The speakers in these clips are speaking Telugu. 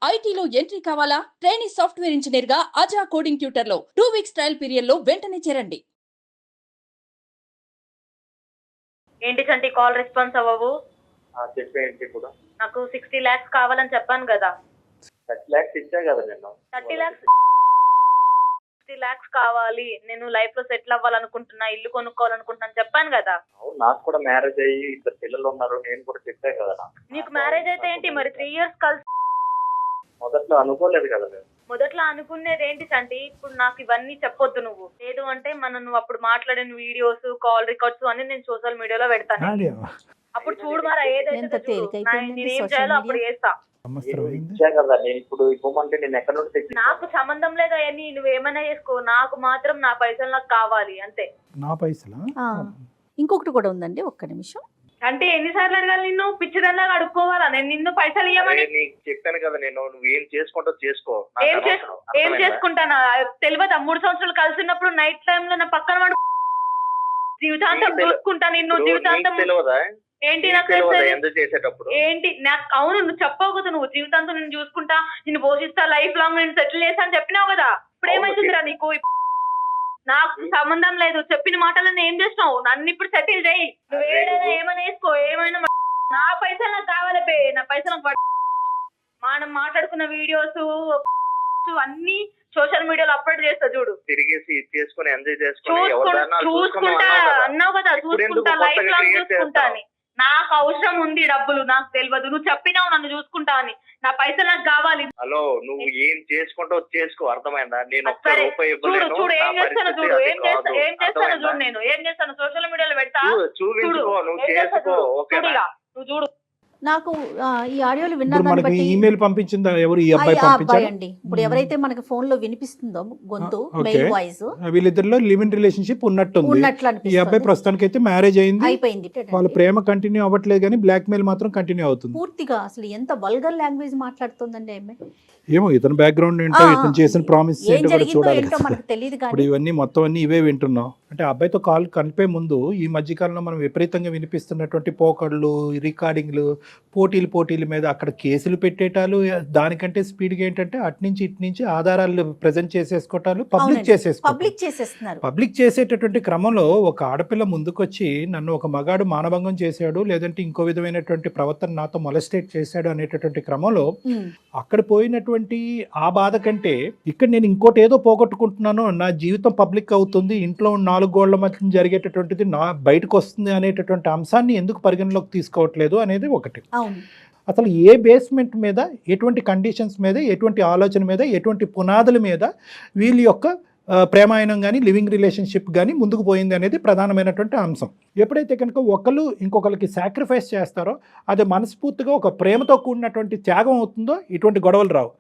ఐటీలో ఎంట్రీ కావాలా? ట్రైనీ సాఫ్ట్వేర్ ఇంజనీర్ గా అజా కోడింగ్ ట్యూటర్ లో 2 వీక్స్ ట్రయల్ పీరియడ్ లో వెంటనే చేరండి. ఏంటి చంటి కాల్ రెస్పాన్స్ అవ్వవు? చెప్పేంటి ఇప్పుడు నాకు 60 lakhs కావాలని చెప్పాను కదా. 30 lakhs ఇచ్చా కదా నేను. 30 lakhs 60 lakhs కావాలి, నేను లైఫ్ లో సెటిల్ అవ్వాలనుకుంటున్నా, ఇల్లు కొనుక్కోవాలనుకుంటున్నాను చెప్పాను కదా. అవును, నాకు కూడా మ్యారేజ్ అయ్యి 2 పిల్లలు ఉన్నారు, నేను కూడా చెప్పాను కదా. నీకు మ్యారేజ్ అయితే ఏంటి మరి 3 years కలిసి? మొదట్లో అనుకోలేదు కదా నేను. మొదట్లో అనుకునేది ఏంటి చంటి? ఇప్పుడు నాకు ఇవన్నీ చెప్పొద్దు నువ్వు. లేదు అంటే నువ్వు అప్పుడు మాట్లాడిన వీడియోస్, కాల్ రికార్డ్స్ అన్ని నేను సోషల్ మీడియాలో పెడతాను. అప్పుడు చూడు మరి ఏదైతే నేనేం చేయాలో అప్పుడు చేస్తా. ఇచ్చా కదా నేను, ఇప్పుడు ఇవ్వమంటే నేను ఎక్కడ నుండి తెచ్చి? నాకు సంబంధం లేదు అవన్నీ, నువ్వేమైనా చేసుకో, నాకు మాత్రం నా పైసలు నాకు కావాలి అంతే. నా పైసలా? ఇంకొకటి కూడా ఉందండి, ఒక్క నిమిషం. అంటే ఎన్నిసార్లు అడగాలి నిన్ను? పిచ్చిదల్లా అడుక్కోవాలా నేను నిన్ను పైసలు ఇవ్వమని? నీకు చెప్పాను కదా నేను, నువ్వు ఏం చేసుకుంటావు చేసుకో. ఏం చేసుకుంటానా తెలియదా? 3 సంవత్సరాలు కలిసినప్పుడు నైట్ టైమ్ లో నా పక్కన వాడు జీవితాంతం చూసుకుంటా నిన్ను, జీవితాంతం. తెలియదా ఏంటి నాకు ఎందుకు చేసేటప్పుడు? ఏంటి నాకు? అవును, నువ్వు చెప్పావు కదా, నువ్వు జీవితాంతం నేను చూసుకుంటా, నిన్ను పోషిస్తా, లైఫ్ లాంగ్ నేను సెటిల్ చేస్తా అని చెప్పినావు కదా. ఇప్పుడు ఏమైతుందిరా నీకు? నాకు సంబంధం లేదు, చెప్పిన మాటలను ఏం చేసినావు? నన్ను ఇప్పుడు సెటిల్ చేయి, నువ్వు ఏమైనా వేసుకో, ఏమైనా. నా పైసలు నాకు కావాలి బే, నా పైసలు మనం మాట్లాడుకున్న వీడియోస్ అన్ని సోషల్ మీడియాలో అప్లోడ్ చేస్తా చూడు. తిరిగేసి చేసుకుని ఎంజాయ్ చూసుకుంటా అన్నావు కదా, చూసుకుంటా, లైఫ్ లాంగ్ చూసుకుంటా అని. నాకు అవసరం ఉంది డబ్బులు, నాకు తెలియదు. నువ్వు చెప్పినావు నన్ను చూసుకుంటా అని, నా పైసలు నాకు కావాలి. హలో, నువ్వు ఏం చేసుకుంటావు చేసుకో, అర్థమైందా? నేను చూడు చూడు ఏం చేస్తాను, చూడు ఏం చేస్తాను చూడు, నేను ఏం చేస్తాను సోషల్ మీడియాలో పెడతా చూడు. నువ్వు చూడు. నాకు ఈ ఆడియోలు విన్నాను. ఈమెయిల్ పంపించిందా? ఎవరు? ఈ అబ్బాయి అబ్బాయి అండి. ఇప్పుడు ఎవరైతే మనకి ఫోన్ లో వినిపిస్తుందో గొంతు, మెయిల్ వాయిస్, వీళ్ళిద్దరిలో లివ్ ఇన్ రిలేషన్షిప్ ఉన్నట్టుంది. ఈ అబ్బాయి ప్రస్తుతానికి అయితే మ్యారేజ్ అయిపోయింది, వాళ్ళ ప్రేమ కంటిన్యూ అవ్వట్లేదు కానీ బ్లాక్ మెయిల్ మాత్రం కంటిన్యూ అవుతుంది పూర్తిగా. అసలు ఎంత వల్గర్ లాంగ్వేజ్ మాట్లాడుతుందండి ఆమె. ఏమో ఇతను బ్యాక్గ్రౌండ్ ఏంటో, ఇతను చేసిన ప్రామిస్ ఏంటో కూడా చూడాలి. ఇప్పుడు ఇవన్నీ మొత్తం అన్ని ఇవే వింటున్నాం. అంటే అబ్బాయితో కాల్ కలిపే ముందు ఈ మధ్యకాలంలో మనం విపరీతంగా వినిపిస్తున్నటువంటి పోకళ్ళు, రికార్డింగ్లు, పోటీల మీద అక్కడ కేసులు పెట్టేటాలు, దానికంటే స్పీడ్గా ఏంటంటే అట్నుంచి ఇట్నుంచి ఆధారాలు ప్రజెంట్ చేసేసుకోవటాలు, పబ్లిక్ చేసేటటువంటి క్రమంలో ఒక ఆడపిల్ల ముందుకొచ్చి నన్ను ఒక మగాడు మానభంగం చేశాడు, లేదంటే ఇంకో విధమైనటువంటి ప్రవర్తన నాతో మొలస్టేట్ చేశాడు అనేటటువంటి క్రమంలో అక్కడ పోయినటువంటి ఆ బాధ కంటే ఇక్కడ నేను ఇంకోటి ఏదో పోగొట్టుకుంటున్నాను, నా జీవితం పబ్లిక్ అవుతుంది, ఇంట్లో 4 గోళ్ల మధ్య జరిగేటటువంటిది నా బయటకు వస్తుంది అనేటటువంటి అంశాన్ని ఎందుకు పరిగణలోకి తీసుకోవట్లేదు అనేది ఒకటి. అసలు ఏ బేస్మెంట్ మీద, ఎటువంటి కండిషన్స్ మీద, ఎటువంటి ఆలోచన మీద, ఎటువంటి పునాదుల మీద వీళ్ళ యొక్క ప్రేమాయణం కానీ లివింగ్ రిలేషన్షిప్ కానీ ముందుకు పోయింది అనేది ప్రధానమైనటువంటి అంశం. ఎప్పుడైతే కనుక ఒకళ్ళు ఇంకొకరికి సాక్రిఫైస్ చేస్తారో అది మనస్ఫూర్తిగా ఒక ప్రేమతో కూడినటువంటి త్యాగం అవుతుందో ఇటువంటి గొడవలు రావు.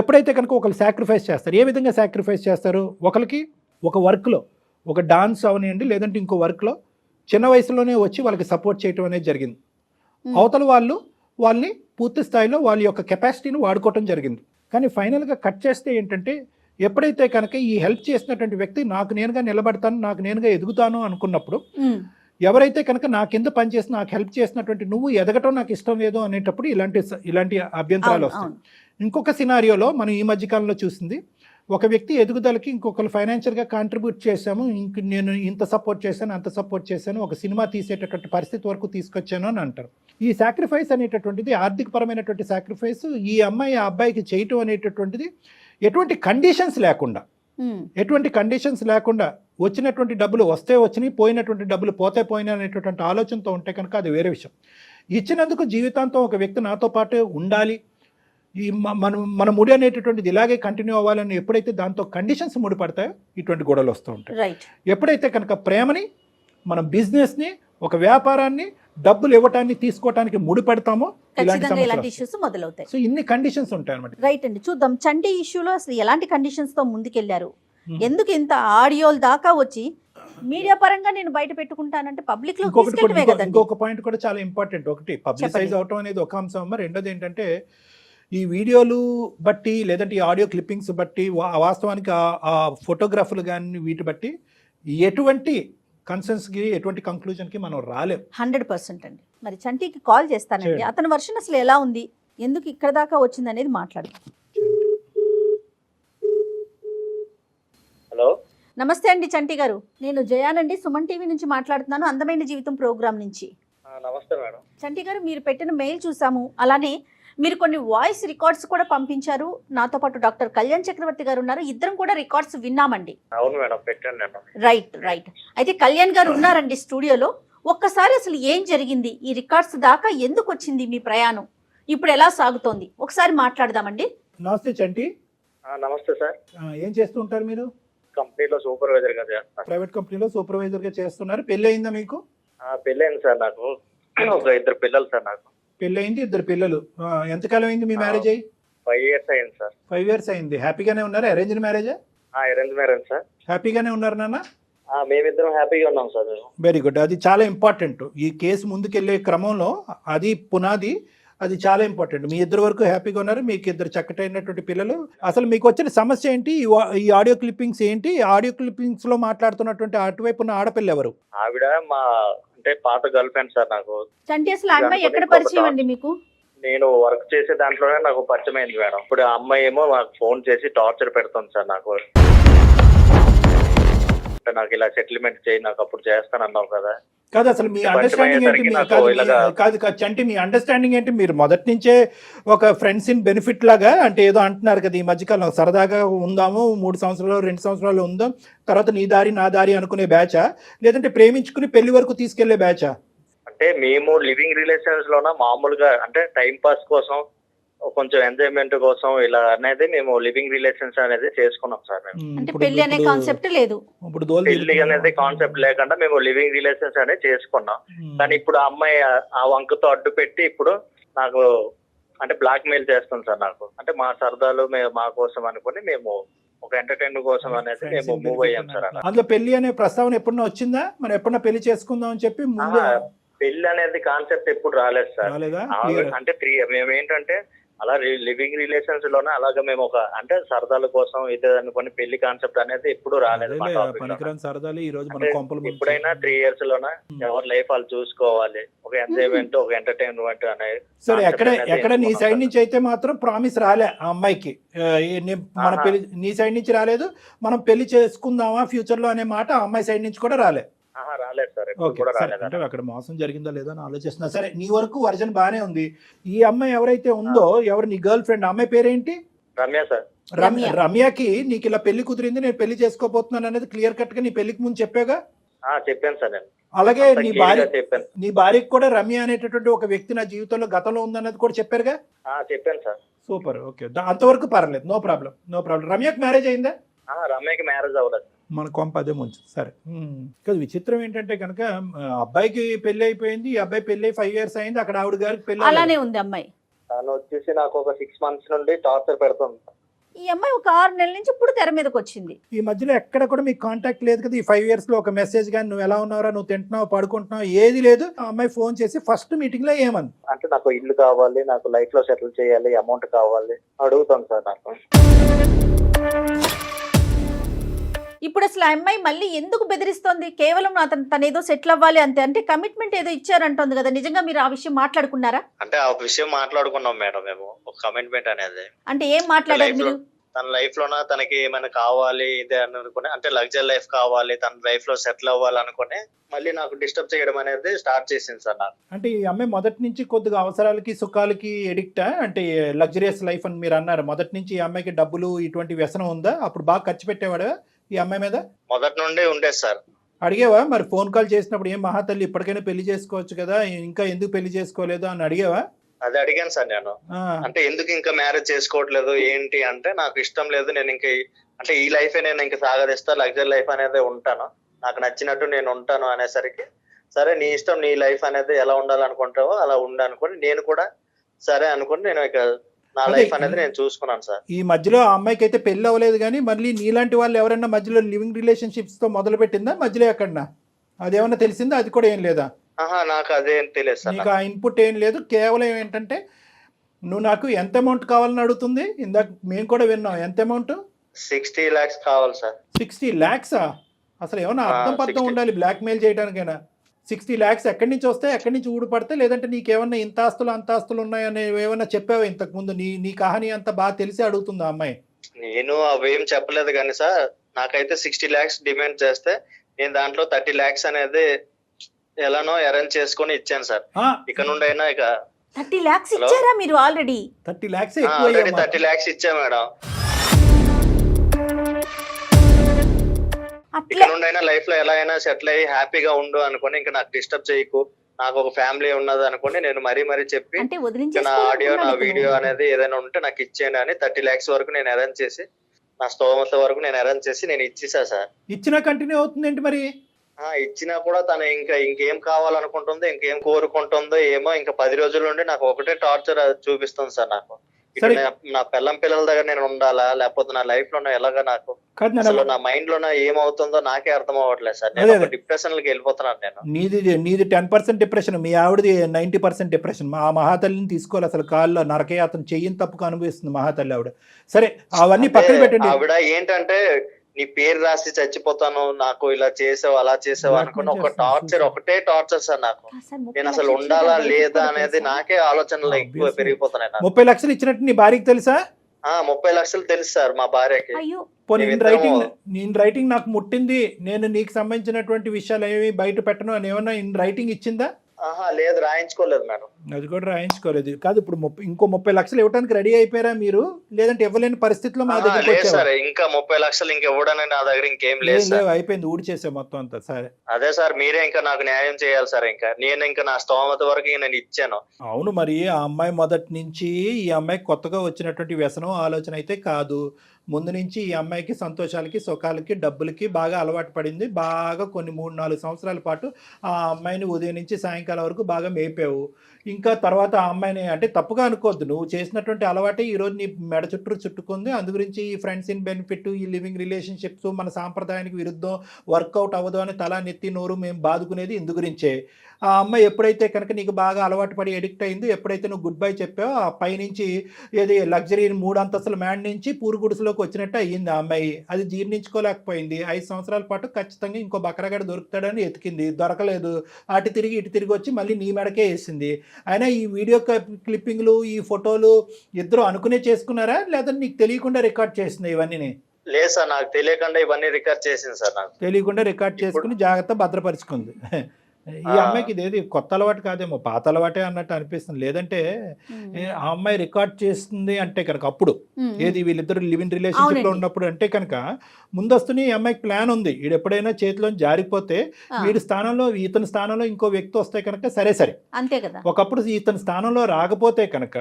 ఎప్పుడైతే కనుక ఒకళ్ళు సాక్రిఫైస్ చేస్తారు, ఏ విధంగా సాక్రిఫైస్ చేస్తారు? ఒకరికి ఒక వర్క్లో, ఒక డాన్స్ అవనివ్వండి, లేదంటే ఇంకో వర్క్లో చిన్న వయసులోనే వచ్చి వాళ్ళకి సపోర్ట్ చేయడం అనేది జరిగింది. అవతల వాళ్ళని పూర్తి స్థాయిలో వాళ్ళ యొక్క కెపాసిటీని వాడుకోవటం జరిగింది. కానీ ఫైనల్గా కట్ చేస్తే ఏంటంటే, ఎప్పుడైతే కనుక ఈ హెల్ప్ చేసినటువంటి వ్యక్తి నాకు నేనుగా నిలబడతాను, నాకు నేనుగా ఎదుగుతాను అనుకున్నప్పుడు, ఎవరైతే కనుక నా కింద పనిచేసి నాకు హెల్ప్ చేసినటువంటి నువ్వు ఎదగటం నాకు ఇష్టం లేదు అనేటప్పుడు ఇలాంటి అభ్యంతరాలు వస్తాయి. ఇంకొక సినారియోలో మనం ఈ మధ్యకాలంలో చూసింది, ఒక వ్యక్తి ఎదుగుదలకి ఇంకొకరు ఫైనాన్షియల్గా కాంట్రిబ్యూట్ చేశాము, నేను ఇంత సపోర్ట్ చేశాను, అంత సపోర్ట్ చేశాను, ఒక సినిమా తీసేటటువంటి పరిస్థితి వరకు తీసుకొచ్చాను అని అంటారు. ఈ సాక్రిఫైస్ అనేటటువంటిది ఆర్థికపరమైనటువంటి సాక్రిఫైస్ ఈ అమ్మాయి ఆ అబ్బాయికి చేయటం అనేటటువంటిది ఎటువంటి కండిషన్స్ లేకుండా వచ్చినటువంటి డబ్బులు వస్తే వచ్చినాయి, పోయినటువంటి డబ్బులు పోతే పోయినా అనేటటువంటి ఆలోచనతో ఉంటే కనుక అది వేరే విషయం. ఇచ్చినందుకు జీవితాంతం ఒక వ్యక్తి నాతో పాటు ఉండాలి, ఈ మన ముడి అనేటటువంటిది ఇలాగే కంటిన్యూ అవ్వాలని ఎప్పుడైతే దాంతో కండిషన్స్ ముడిపడతాయో ఇటువంటి గొడవలు వస్తూ ఉంటాయి. ఎప్పుడైతే కనుక ప్రేమని, మన బిజినెస్ని, ఒక వ్యాపారాన్ని, డబ్బులు ఇవ్వటాన్ని తీసుకోవటానికి ముడిపెడతామో ఇలాంటి ఇష్యూస్ మొదలవుతాయి. సో ఇన్ని కండిషన్స్ ఉంటాయి అన్నమాట. రైట్ అండి, చూద్దాం చంటి ఇష్యూలో అసలు ఎలాంటి కండిషన్స్ తో ముందుకెళ్లారు, ఎందుకు ఇంత ఆడియోల దాకా వచ్చి మీడియా పరంగా నేను బయట పెట్టుకుంటానంటే పబ్లిక్ లో ఇంకొక పాయింట్ కూడా చాలా ఇంపార్టెంట్. ఒకటి పబ్లిసైజ్ అవటం అనేది ఒక అంశం, రెండోది ఏంటంటే ఈ వీడియోలు బట్టి లేదంటే ఈ ఆడియో క్లిప్పింగ్స్ బట్టి వాస్తవానికి ఆ ఫోటోగ్రాఫర్లు కానీ వీటి బట్టి ఎటువంటి కన్సెన్స్కి, ఎటువంటి కంక్లూజన్కి మనం రాలేం. 100% అండి. మరి చంటికి కాల్ చేస్తానండి, అతని వర్షన్ అసలు ఎలా ఉంది, ఎందుకు ఇక్కడ దాకా వచ్చింది అనేది మాట్లాడు. హలో నమస్తే అండి చంటి గారు, నేను జయానండి, సుమన్ టీవీ నుంచి మాట్లాడుతున్నాను, అందమైన జీవితం ప్రోగ్రామ్ నుంచి. నమస్తే మేడం. చంటి గారు, మీరు పెట్టిన మెయిల్ చూసాము, అలానే మీరు కొన్ని వాయిస్ రికార్డ్స్ కూడా పంపించారు. నాతో పాటు డాక్టర్ కళ్యాణ్ చక్రవర్తి గారు ఉన్నారు, ఇద్దరం కూడా రికార్డ్స్ విన్నామండి. అవును మేడం, పెట్టాను నేను. రైట్. అయితే కళ్యాణ్ గారు ఉన్నారండి స్టూడియోలో. ఒక్కసారి అసలు ఏం జరిగింది, ఈ రికార్డ్స్ దాకా ఎందుకు వచ్చింది మీ ప్రయాణం, ఇప్పుడు ఎలా సాగుతోంది, ఒకసారి మాట్లాడదామండి. నమస్తే చంటి. నమస్తే సార్. ఏం చేస్తూ ఉంటారు మీరు? కంపెనీలో సూపర్వైజర్ గా చేస్తాను. ప్రైవేట్ కంపెనీలో సూపర్వైజర్ గా చేస్తున్నారు. పెళ్లి అయిందా మీకు? పెళ్ళైంది సార్ నాకు. ఒక 2 పిల్లలు సార్ నాకు. పెళ్లి అయింది, 2 పిల్లలు. ఎంతకాలం అయింది మీ మ్యారేజ్ అయ్యి? 5 years అయింది సార్. 5 years అయింది. హ్యాపీగానే ఉన్నారా? అరేంజ్డ్ మ్యారేజా? Arrange marriage sir. హ్యాపీగానే ఉన్నారు నాన్న? మేమిద్దరం హ్యాపీగా ఉన్నాం సార్ మేము. Very good. అది చాలా ఇంపార్టెంట్. ఈ కేసు ముందుకెళ్లే క్రమంలో అది పునాది, అది చాలా ఇంపార్టెంట్. మీ ఇద్దరు వరకు హ్యాపీగా ఉన్నారు, మీకు 2 చక్కటైనటువంటి పిల్లలు. అసలు మీకు వచ్చిన సమస్య ఏంటి? ఈ ఆడియో క్లిప్పింగ్స్ ఏంటి? ఆడియో క్లిప్పింగ్స్ లో మాట్లాడుతున్నటువంటి అటువైపు ఉన్న ఆడపిల్ల ఎవరు? ఆవిడ మా అంటే పాత గర్ల్ ఫ్రెండ్ సార్ నాకు. చంటి, అసలు ఆ అమ్మాయి ఎక్కడ పరిచయం అండి మీకు? నేను వర్క్ చేసే దాంట్లోనే నాకు పరిచయం అయింది మేడం. ఇప్పుడు ఆ అమ్మాయి ఏమో నాకు ఫోన్ చేసి టార్చర్ పెడుతుంది సార్ నాకు. నాకు ఇలా సెటిల్మెంట్ చేయి, నాకు అప్పుడు చేస్తానన్నావు కదా. కాదు, అసలు మీ అండర్స్టాండింగ్ ఏంటి? కాదు చంటి, మీ అండర్స్టాండింగ్ ఏంటి? మీరు మొదటి నుంచే ఒక ఫ్రెండ్స్ ఇన్ బెనిఫిట్ లాగా అంటే ఏదో అంటున్నారు కదా, ఈ మధ్యకాలం సరదాగా ఉందాము, 3 సంవత్సరాలు 2 సంవత్సరాలు ఉందాం, తర్వాత నీ దారి నా దారి అనుకునే బ్యాచా, లేదంటే ప్రేమించుకుని పెళ్లి వరకు తీసుకెళ్లే బ్యాచా? అంటే మేము లివింగ్ రిలేషన్స్ లోన మామూలుగా అంటే టైం పాస్ కోసం, కొంచెం ఎంజాయ్మెంట్ కోసం ఇలా అనేది మేము లివింగ్ రిలేషన్స్ అనేది చేసుకున్నాం సార్ మేము. అంటే పెళ్లి అనే కాన్సెప్ట్ లేదు. పెళ్లి అనేది కాన్సెప్ట్ లేకుండా మేము లివింగ్ రిలేషన్స్ అనేది చేసుకున్నాం. కానీ ఇప్పుడు ఆ అమ్మాయి ఆ వంకతో అడ్డు పెట్టి ఇప్పుడు నాకు అంటే బ్లాక్ మెయిల్ చేస్తుంది సార్ నాకు. అంటే మా సరదాలు మా కోసం అనుకుని మేము ఒక ఎంటర్టైన్మెంట్ కోసం అనేది మేము మూవ్ అయ్యాం సార్. అందులో పెళ్లి అనే ప్రస్తావన ఎప్పుడన్నా వచ్చిందా? మనం ఎప్పుడన్నా పెళ్లి చేసుకుందాం అని చెప్పి ముందు పెళ్లి అనేది కాన్సెప్ట్ ఎప్పుడు రాలేదు సార్. అంటే మేము ఏంటంటే అలా లివింగ్ రిలేషన్స్ లోనే అలాగే మేము ఒక అంటే సరదాల కోసం ఇది అనుకుని పెళ్లి కాన్సెప్ట్ అనేది ఎప్పుడు రాలేదు. ఎప్పుడైనా 3 years లోనే ఎవరి లైఫ్ వాళ్ళు చూసుకోవాలి, ఒక ఎంజాయ్మెంట్ ఒక ఎంటర్టైన్మెంట్ అనేది. సరే, ఎక్కడ నీ సైడ్ నుంచి అయితే మాత్రం ప్రామిస్ రాలే ఆ అమ్మాయికి, మన పెళ్లి నీ సైడ్ నుంచి రాలేదు, మనం పెళ్లి చేసుకుందామా ఫ్యూచర్ లో అనే మాట ఆ అమ్మాయి సైడ్ నుంచి కూడా రాలే? రాలేదు సార్. అంటే అక్కడ మోసం జరిగిందా లేదా అని ఆలోచిస్తున్నా. సరే, నీ వరకు వర్జన్ బానే ఉంది. ఈ అమ్మాయి ఎవరైతే ఉందో, ఎవరు నీ గర్ల్ ఫ్రెండ్, అమ్మాయి పేరేంటి? రమ్య సార్. రమ్యకి నీకు ఇలా పెళ్లి కుదిరింది, నేను పెళ్లి చేసుకోబోతున్నాను అనేది క్లియర్ కట్ గా నీ పెళ్లికి ముందు చెప్పాగా? చెప్పాను సార్ నేను. అలాగే నీ భార్యకి కూడా రమ్య అనేటటువంటి ఒక వ్యక్తి నా జీవితంలో గతంలో ఉందన్నది కూడా చెప్పారుగా? చెప్పాను సార్. సూపర్, ఓకే, అంతవరకు పర్లేదు, నో ప్రాబ్లం. రమ్యకి మ్యారేజ్ అయిందా? రమ్యకి మ్యారేజ్ అవ్వలేదు. మన కొంప అదే ముంచు. సరే, కాదు, విచిత్రం ఏంటంటే కనుక అబ్బాయికి పెళ్లి అయిపోయింది, ఈ అబ్బాయి పెళ్లి 5 years అయింది, అక్కడ ఆవిడ గారికి పెళ్లి అలానే ఉంది. అమ్మాయి తను వచ్చేసి నాకు ఒక 6 months నుండి టార్చర్ పెడుతుంది. ఈ అమ్మాయి ఒక 6 నెలల నుంచి ఇప్పుడు తెర మీదకి వచ్చింది. ఈ మధ్యలో ఎక్కడ కూడా మీకు కాంటాక్ట్ లేదు కదా? ఈ 5 years లో ఒక మెసేజ్ కానీ, నువ్వు ఎలా ఉన్నావురా, నువ్వు తింటున్నావు, పడుకుంటున్నావు, ఏది లేదు. ఆ అమ్మాయి ఫోన్ చేసి ఫస్ట్ మీటింగ్ లో ఏమంది? అంటే నాకు ఇల్లు కావాలి, నాకు లైఫ్ లో సెటిల్ చేయాలి, అమౌంట్ కావాలి అడుగుతాను సార్ నాకు. ఇప్పుడు అసలు ఆ అమ్మాయి మళ్ళీ ఎందుకు బెదిరిస్తోంది? కేవలం తను ఏదో సెటిల్ అవ్వాలి అంతే, అంటే కమిట్మెంట్ ఏదో ఇచ్చారంటోంది కదా, నిజంగా మీరు ఆ విషయం మాట్లాడుకున్నారా? అంటే ఆ విషయం మాట్లాడుకున్నాం మేడం మేము, ఒక కమిట్మెంట్ అనేది. అంటే ఏం మాట్లాడారు మీరు? తన లైఫ్ లోన తనకి ఏమైనా కావాలి ఇదే అని అనుకుని, అంటే లగ్జరీ లైఫ్ కావాలి, తన లైఫ్ లో సెటిల్ అవ్వాలి అనుకుని మళ్ళీ నాకు డిస్టర్బ్ చేయడం అనేది స్టార్ట్ చేసింది సార్ నాకు. అంటే ఈ అమ్మాయి మొదటి నుంచి కొద్దిగా అవసరాలకి సుఖాలకి ఎడిక్టా? అంటే లగ్జరియస్ లైఫ్ అని మీరు అన్నారు, మొదటి నుంచి ఈ అమ్మాయికి డబ్బులు ఇటువంటి వ్యసనం ఉందా? అప్పుడు బాగా ఖర్చు పెట్టేవాడా ఈ అమ్మాయి మీద? మొదటి నుండి ఉండేది సార్. అడిగావా మరి? ఫోన్ కాల్ చేసినప్పుడు ఏం మహాతల్లి ఇప్పటికైనా పెళ్లి చేసుకోవచ్చు కదా, ఇంకా ఎందుకు పెళ్లి చేసుకోలేదు అని అడిగావా? అది అడిగాను సార్ నేను. అంటే ఎందుకు ఇంకా మ్యారేజ్ చేసుకోవట్లేదు ఏంటి అంటే, నాకు ఇష్టం లేదు, నేను ఇంకా అంటే ఈ లైఫ్ నేను ఇంకా సాగదిస్తా, లగ్జరీ లైఫ్ అనేది ఉంటాను, నాకు నచ్చినట్టు నేను ఉంటాను అనేసరికి, సరే నీ ఇష్టం, నీ లైఫ్ అనేది ఎలా ఉండాలనుకుంటావో అలా ఉండనుకొని నేను కూడా సరే అనుకుని నేను ఇక నా లైఫ్ అనేది నేను చూసుకున్నాను సార్. ఈ మధ్యలో ఆ అమ్మాయికి అయితే పెళ్లి అవ్వలేదు, కానీ మళ్ళీ నీలాంటి వాళ్ళు ఎవరైనా మధ్యలో లివింగ్ రిలేషన్షిప్స్ తో మొదలు పెట్టిందా మధ్యలో ఎక్కడన్నా? అదేమన్నా తెలిసిందా? అది కూడా ఏం లేదా? నాకు అదేం తెలియదు సార్. నీకు ఆ ఇన్పుట్ ఏం లేదు, కేవలం ఏంటంటే నువ్వు నాకు ఎంత అమౌంట్ కావాలని అడుగుతుంది. ఇందాక మేము కూడా విన్నాం, ఎంత అమౌంట్? 60 lakhs కావాలి సార్. 60 lakhs? అసలు ఏమన్నా అర్థం పర్థం ఉండాలి బ్లాక్ మెయిల్ చేయడానికైనా. 60 lakhs ఎక్కడి నుంచి వస్తాయి, ఎక్కడి నుంచి ఊడిపడితే, లేదంటే నీకేమన్నా ఇంత ఆస్తులు అంత ఆస్తులు ఉన్నాయని ఏమన్నా చెప్పావా ఇంతకు ముందు? నీ కహాని అంత బాగా తెలిసి అడుగుతుంది ఆ అమ్మాయి. నేను అవేం చెప్పలేదు కానీ సార్, నాకైతే 60 lakhs డిమాండ్ చేస్తే నేను దాంట్లో 30 lakhs అనేది ఎలానో అరేంజ్ చేసుకొని ఇచ్చాను సార్. ఇక నుండి అయినా ఇక 30 lakhs ఇచ్చారా మీరు ఆల్రెడీ? 30 lakhs ఆల్రెడీ 30 lakhs ఇచ్చా మేడం. ఇక నుండి అయినా లైఫ్ లో ఎలా అయినా సెటిల్ అయ్యి హ్యాపీగా ఉండు అనుకుని, ఇంకా నాకు డిస్టర్బ్ చేయకు, నాకు ఒక ఫ్యామిలీ ఉన్నది అనుకుని నేను మరీ చెప్పి అంటే నా ఆడియో నా వీడియో అనేది ఏదైనా ఉంటే నాకు ఇచ్చేయండి అని 30 lakhs వరకు నేను అరేంజ్ చేసి, నా స్తోమత వరకు నేను అరేంజ్ చేసి నేను ఇచ్చేసా సార్. ఇచ్చినా కంటిన్యూ అవుతుందేంటి మరి? ఇచ్చినా కూడా తను ఇంకేం కావాలనుకుంటుందో, ఇంకేం కోరుకుంటుందో ఏమో, ఇంకా 10 రోజుల నుండి నాకు ఒకటే టార్చర్ చూపిస్తుంది సార్. నాకు నా పిల్లల దగ్గర నేను ఉండాలా, లేకపోతే నా లైఫ్ లో ఎలాగా, నాకు అసలు నా మైండ్ లో ఏమవుతుందో నాకే అర్థం అవ్వట్లేదు సార్. నేను డిప్రెషన్ లోకి వెళ్ళిపోతున్నాను. నేను నీది 10% డిప్రెషన్, మీ ఆవిడది 90% డిప్రెషన్. ఆ మహాతల్లిని తీసుకోవాలి అసలు, కాల్లో నరకయాతన చెయ్యని తప్పుకు అనుభవిస్తుంది మహాతల్లి ఆవిడ. సరే అవన్నీ పక్కన పెట్టండి. ఆవిడ ఏంటంటే నీ పేరు రాసి చచ్చిపోతాను, నాకు ఇలా చేసావు అలా చేసావు అనుకున్న ఒకటే టార్చర్ సార్ నాకు. నేను అసలు ఉండాలా లేదా అనేది నాకే ఆలోచనలు ఎక్కువ పెరిగిపోతున్నాయి. 30 లక్షలు ఇచ్చినట్టు నీ భార్యకి తెలుసా? 30 లక్షలు తెలుసు సార్ మా భార్యకి. నేను రైటింగ్ నాకు ముట్టింది, నేను నీకు సంబంధించినటువంటి విషయాలు ఏమి బయట పెట్టను అని ఏమన్నా ఇన్ రైటింగ్ ఇచ్చిందా? లేదు, రాయించుకోలేదు మేడం. అది కూడా రాయించుకోలేదు. కాదు, ఇప్పుడు ఇంకో 30 లక్షలు ఇవ్వడానికి రెడీ అయిపోయారా మీరు, లేదంటే ఇవ్వలేని పరిస్థితిలో మా దగ్గర సార్? ఇంకా 30 లక్షలు ఇంకా ఇవ్వడానికి నా దగ్గర ఇంకేం లేదు, అయిపోయింది, ఊడి చేసే మొత్తం అంతా. సరే అదే సార్, మీరే ఇంకా నాకు న్యాయం చేయాలి సార్. ఇంకా నా స్తోమత వరకు నేను ఇచ్చాను. అవును, మరి ఆ అమ్మాయి మొదటి నుంచి ఈ అమ్మాయి కొత్తగా వచ్చినటువంటి వ్యసనం ఆలోచన అయితే కాదు. ముందు నుంచి ఈ అమ్మాయికి సంతోషాలకి, సుఖాలకి, డబ్బులకి బాగా అలవాటు పడింది. బాగా కొన్ని 3-4 సంవత్సరాల పాటు ఆ అమ్మాయిని ఉదయం నుంచి సాయంకాలం వరకు బాగా మేపావు. ఇంకా తర్వాత ఆ అమ్మాయిని, అంటే తప్పుగా అనుకోవద్దు, నువ్వు చేసినటువంటి అలవాటే ఈరోజు నీ మెడ చుట్టుకుంది. అందు గురించి ఈ ఫ్రెండ్స్ ఇన్ బెనిఫిట్, ఈ లివింగ్ రిలేషన్షిప్స్ మన సాంప్రదాయానికి విరుద్ధం, వర్కౌట్ అవ్వదు అని తల నెత్తి నోరు మేము బాదుకునేది ఇందు గురించే. ఆ అమ్మాయి ఎప్పుడైతే కనుక నీకు బాగా అలవాటు పడి ఎడిక్ట్ అయిందో, ఎప్పుడైతే నువ్వు గుడ్ బై చెప్పావో, ఆ పైనుంచి ఏది లగ్జరీ 3 అంతస్తుల మ్యాన్ నుంచి పూరు గుడిసెలోకి వచ్చినట్టు అయ్యింది ఆ అమ్మాయి. అది జీర్ణించుకోలేకపోయింది. 5 సంవత్సరాల పాటు ఖచ్చితంగా ఇంకో బకరగాడు దొరుకుతాడని ఎతికింది, దొరకలేదు. అటు తిరిగి ఇటు తిరిగి వచ్చి మళ్ళీ నీ మెడకే వేసింది. అయినా ఈ వీడియో క్లిప్పింగ్లు, ఈ ఫోటోలు ఇద్దరు అనుకునే చేసుకున్నారా, లేదా నీకు తెలియకుండా రికార్డ్ చేసింది ఇవన్నీ? లేదు సార్, నాకు తెలియకుండా ఇవన్నీ రికార్డ్ చేసింది సార్. నాకు తెలియకుండా రికార్డ్ చేసుకుని జాగ్రత్త భద్రపరుచుకుంది. ఈ అమ్మాయికి ఇదేది కొత్త అలవాటు కాదేమో, పాత అలవాటే అన్నట్టు అనిపిస్తుంది. లేదంటే ఆ అమ్మాయి రికార్డ్ చేస్తుంది అంటే కనుక అప్పుడు ఏది వీళ్ళిద్దరు లివ్ ఇన్ రిలేషన్షిప్ లో ఉన్నప్పుడు అంటే కనుక ముందస్తుని ఈ అమ్మాయికి ప్లాన్ ఉంది. వీడు ఎప్పుడైనా చేతిలో జారిపోతే వీడి స్థానంలో, ఇతని స్థానంలో ఇంకో వ్యక్తి వస్తే కనుక సరే అంతే కదా. ఒకప్పుడు ఇతని స్థానంలో రాకపోతే కనుక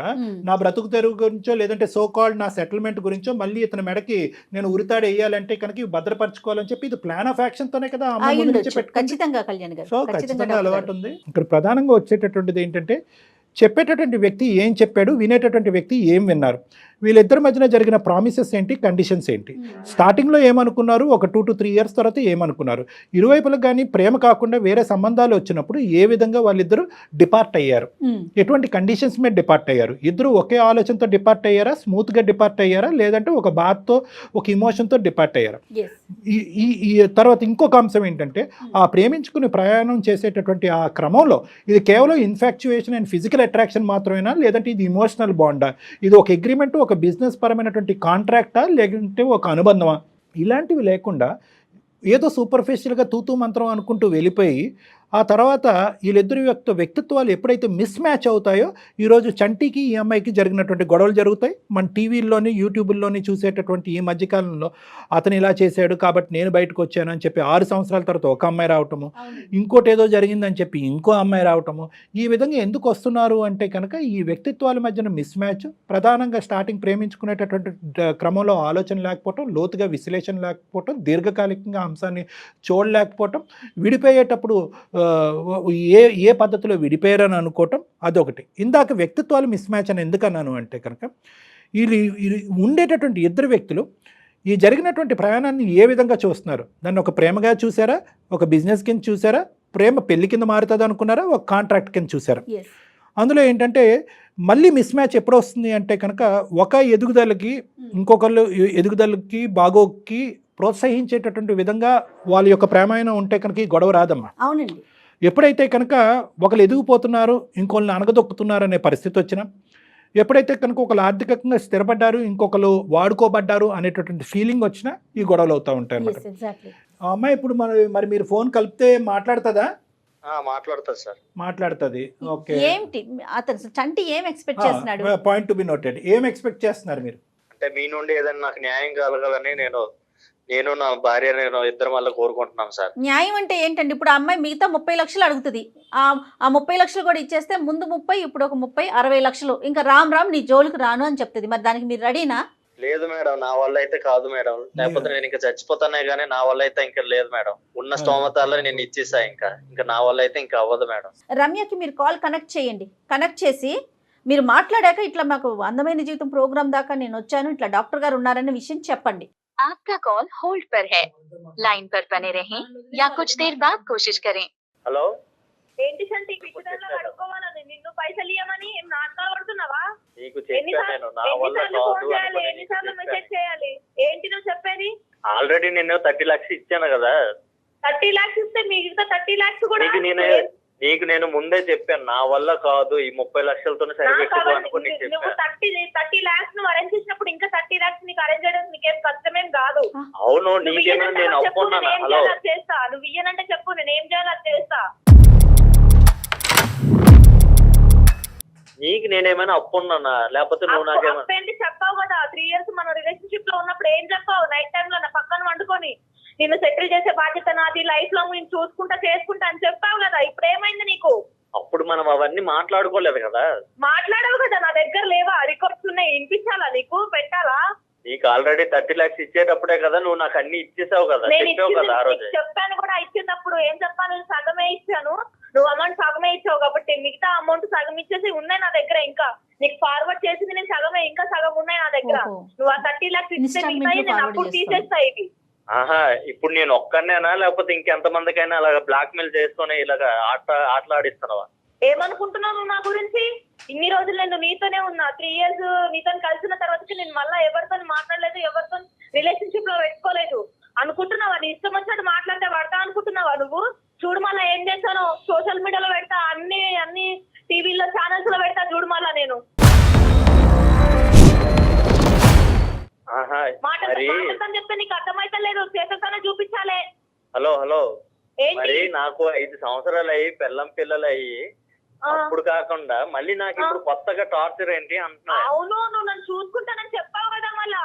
నా బ్రతుకు తెరువు గురించో, లేదంటే సో కాల్డ్ నా సెటిల్మెంట్ గురించో మళ్ళీ ఇతని మెడకి నేను ఉరితాడు వేయాలంటే కనుక ఇవి భద్రపరచుకోవాలని చెప్పి ఇది ప్లాన్ ఆఫ్ యాక్షన్ తోనే కదా ఖచ్చితంగా కళ్యాణ్ గారు అలవాటు ఉంది. ఇక్కడ ప్రధానంగా వచ్చేటటువంటిది ఏంటంటే, చెప్పేటటువంటి వ్యక్తి ఏం చెప్పాడు, వినేటటువంటి వ్యక్తి ఏం విన్నారు, వీళ్ళిద్దరి మధ్యన జరిగిన ప్రామిసెస్ ఏంటి, కండిషన్స్ ఏంటి, స్టార్టింగ్లో ఏమనుకున్నారు, ఒక 2 to 3 years తర్వాత ఏమనుకున్నారు, ఇరువైపులకు కానీ ప్రేమ కాకుండా వేరే సంబంధాలు వచ్చినప్పుడు ఏ విధంగా వాళ్ళిద్దరూ డిపార్ట్ అయ్యారు, ఎటువంటి కండిషన్స్ మీద డిపార్ట్ అయ్యారు, ఇద్దరు ఒకే ఆలోచనతో డిపార్ట్ అయ్యారా, స్మూత్గా డిపార్ట్ అయ్యారా, లేదంటే ఒక బాధతో ఒక ఇమోషన్తో డిపార్ట్ అయ్యారా. ఈ తర్వాత ఇంకొక అంశం ఏంటంటే, ఆ ప్రేమించుకుని ప్రయాణం చేసేటటువంటి ఆ క్రమంలో ఇది కేవలం ఇన్ఫాక్చుయేషన్ అండ్ ఫిజికల్ అట్రాక్షన్ మాత్రమేనా, లేదంటే ఇది ఇమోషనల్ బాండా, ఇది ఒక అగ్రిమెంట్, ఒక బిజినెస్ పరమైనటువంటి కాంట్రాక్టా, లేదంటే ఒక అనుబంధమా, ఇలాంటివి లేకుండా ఏదో సూపర్ఫిషియల్గా తూతూ మంత్రం అనుకుంటూ వెళ్ళిపోయి ఆ తర్వాత వీళ్ళిద్దరి యొక్క వ్యక్తిత్వాలు ఎప్పుడైతే మిస్ మ్యాచ్ అవుతాయో, ఈరోజు చంటికి ఈ అమ్మాయికి జరిగినటువంటి గొడవలు జరుగుతాయి. మన టీవీల్లోని యూట్యూబ్లోని చూసేటటువంటి ఈ మధ్యకాలంలో అతను ఇలా చేశాడు కాబట్టి నేను బయటకు వచ్చాను అని చెప్పి 6 సంవత్సరాల తర్వాత ఒక అమ్మాయి రావటము, ఇంకోటి ఏదో జరిగిందని చెప్పి ఇంకో అమ్మాయి రావటము, ఈ విధంగా ఎందుకు వస్తున్నారు అంటే కనుక ఈ వ్యక్తిత్వాల మధ్యన మిస్ మ్యాచ్, ప్రధానంగా స్టార్టింగ్ ప్రేమించుకునేటటువంటి క్రమంలో ఆలోచన లేకపోవటం, లోతుగా విశ్లేషణ లేకపోవటం, దీర్ఘకాలికంగా అంశాన్ని చూడలేకపోవటం, విడిపోయేటప్పుడు ఏ పద్ధతిలో విడిపోయారని అనుకోవటం, అదొకటి. ఇందాక వ్యక్తిత్వాలు మిస్ మ్యాచ్ అని ఎందుకన్నాను అంటే కనుక వీళ్ళు ఉండేటటువంటి ఇద్దరు వ్యక్తులు ఈ జరిగినటువంటి ప్రయాణాన్ని ఏ విధంగా చూస్తున్నారు, దాన్ని ఒక ప్రేమగా చూసారా, ఒక బిజినెస్ కింద చూసారా, ప్రేమ పెళ్లి కింద మారుతుంది అనుకున్నారా, ఒక కాంట్రాక్ట్ కింద చూసారా. అందులో ఏంటంటే మళ్ళీ మిస్ మ్యాచ్ ఎప్పుడు వస్తుంది అంటే కనుక ఒక ఎదుగుదలకి ఇంకొకళ్ళు ఎదుగుదలకి బాగోకి ప్రోత్సహించేటటువంటి విధంగా వాళ్ళ యొక్క ప్రేమాయణం ఉంటే కనుక ఈ గొడవ రాదమ్మా. అవునండి. ఎప్పుడైతే కనుక ఒకరు ఎదిగిపోతున్నారు, ఇంకొకరిని అనగదొక్కుతున్నారు అనే పరిస్థితి వచ్చినా, ఎప్పుడైతే కనుక ఒకరు ఆర్థికంగా స్థిరపడ్డారు, ఇంకొకరు వాడుకోబడ్డారు అనేటటువంటి ఫీలింగ్ వచ్చినా ఈ గొడవలు అవుతూ ఉంటాయి అన్నమాట. Yes, exactly. ఆ అమ్మాయి ఇప్పుడు మరి మీరు ఫోన్ కలిపితే మాట్లాడుతుందా? మాట్లాడుతుంది సార్. మాట్లాడుతుంది. ఓకే. ఏంటి అతను చంటి ఏం ఎక్స్పెక్ట్ చేస్తున్నాడు? Point to be noted. ఏం ఎక్స్పెక్ట్ చేస్తున్నారు మీరు? అంటే మీ నుండి ఏదైనా నాకు న్యాయం కలగాలని నేను నా భార్య ఇద్దరం వల్ల కోరుకుంటున్నాం సార్. న్యాయం అంటే ఏంటండి? ఇప్పుడు ఆ అమ్మాయి మిగతా 30 లక్షలు అడుగుతుంది. ఆ 30 లక్షలు కూడా ఇచ్చేస్తే ముందు 30, ఇప్పుడు ఒక 30, 60 లక్షలు ఇంకా రామ్ నీ జోలికి రాను అని చెప్తుంది. మరి దానికి మీరు రెడీనా? లేదు మేడం, నా వల్ల అయితే కాదు మేడం. లేకపోతే నేను ఇంకా చచ్చిపోతానే గానీ నా వల్ల అయితే ఇంకా లేదు మేడం. ఉన్న స్తోమతాల్లో నేను ఇచ్చేసా. ఇంకా నా వల్ల అయితే ఇంకా అవ్వదు మేడం. రమ్యకి మీరు కాల్ కనెక్ట్ చేయండి. కనెక్ట్ చేసి మీరు మాట్లాడాక ఇట్లా మాకు అందమైన జీవితం ప్రోగ్రామ్ దాకా నేను వచ్చాను, ఇట్లా డాక్టర్ గారు ఉన్నారనే విషయం చెప్పండి. आपका कॉल होल्ड पर है, लाइन पर बने रहें या कुछ देर बाद कोशिश करें. హలో, ఏంటి సంటి పిచ్చిదానిలో అడుక్కోవాలని నిన్ను పైసలు ఇవ్వమని ఏం నాటకాలు పడుతున్నావా? నీకు చెప్పా నేను నా వల్ల ఎన్నిసార్లు కాదు ఫోన్ చేయాలి, అనుకుని ఎన్నిసార్లు నీకు మెసేజ్ చెప్పాను. చేయాలి? ఏంటి నువ్వు చెప్పేది? ఆల్రెడీ నేను 30 లక్షలు ఇచ్చాను కదా. 30 lakhs ఇస్తే మిగతా 30 lakhs కూడా నీకు నేను ముందే చెప్పాను నా వల్ల కాదు, ఈ 30 లక్షలతో సరిపెట్టుకో అనుకుని నీకు నువ్వు చెప్పాను. 30 lakhs నువ్వు అరేంజ్ చేసినప్పుడు ఇంకా 30 lakhs నీకు అరేంజ్ చేయడం నీకేం కష్టమేం కాదు. అవును, నీకేమైనా నేను ఒప్పుకున్నాను. హలో, చేస్తా. నువ్వు ఇయ్యనంటే చెప్పు, నేను ఏం చేయాలో అది చేస్తా. నీకు నేనేమైనా అప్పున్నానా? లేకపోతే నువ్వు నాకేమైనా అప్పేంటి చెప్పావు కదా, 3 years మనం రిలేషన్షిప్ లో ఉన్నప్పుడు ఏం చెప్పావు? నైట్ టైమ్ లో నా పక్కన వండుకొని నిన్ను సెటిల్ చేసే బాధ్యత నాది, లైఫ్ లో నేను చూసుకుంటా చేసుకుంటా అని చెప్పావు కదా. ఇప్పుడు ఏమైంది నీకు? అప్పుడు మనం అవన్నీ మాట్లాడుకోలేదు కదా. మాట్లాడవు కదా, నా దగ్గర లేవా? రికార్డ్స్ ఉన్నాయి, వినిపించాలా నీకు? పెట్టాలా? నీకు ఆల్రెడీ 30 లక్షలు ఇచ్చేటప్పుడే కదా నువ్వు నాకు అన్ని ఇచ్చేసావు కదా, నేను చెప్పావు కదా ఆ రోజు. చెప్పాను కూడా, ఇచ్చినప్పుడు ఏం చెప్పాను? సగమే ఇచ్చాను. నువ్వు అమౌంట్ సగమే ఇచ్చావు కాబట్టి మిగతా అమౌంట్ సగం ఇచ్చేసి ఉన్నాయి నా దగ్గర. ఇంకా నీకు ఫార్వర్డ్ చేసింది నేను సగమే, ఇంకా సగం ఉన్నాయి నా దగ్గర. ఓహో. నువ్వు ఆ 30 lakhs ఇస్తే మిగతాయి నేను అప్పుడు తీసేస్తా. ఇవి ఆహా, ఇప్పుడు నేను ఒక్కనేనా లేకపోతే ఇంకెంత మందికైనా అలాగా బ్లాక్ మెయిల్ చేసుకుని ఇలాగా ఆటలాడిస్తున్నావా? ఏమనుకుంటున్నావు నువ్వు నా గురించి? ఇన్ని రోజులు నేను నీతోనే ఉన్నా. 3 years నీతో కలిసిన తర్వాతకి నేను మళ్ళీ ఎవరితో మాట్లాడలేదు, ఎవరితో రిలేషన్షిప్ లో పెట్టుకోలేదు. అనుకుంటున్నావా నీ ఇష్టం వచ్చినట్టు మాట్లాడితే పడతా అనుకుంటున్నావా నువ్వు? చూడు మళ్ళా ఏం చేశాను, సోషల్ మీడియాలో పెడతా, అన్ని టీవీలో ఛానల్స్ లో పెడతా. చూడు మళ్ళా నేను మాట్లాడతాను చెప్తే నీకు అర్థమైతే లేదు, చేతతోనే చూపించాలే. హలో హలో, ఏంటి? మరి నాకు 5 సంవత్సరాలు అయ్యి పిల్లలు అయ్యి అప్పుడు కాకుండా మళ్ళీ నాకు ఇప్పుడు కొత్తగా టార్చర్ ఏంటి అంటున్నా. అవును, నువ్వు నన్ను చూసుకుంటానని చెప్పావు కదా. మళ్ళా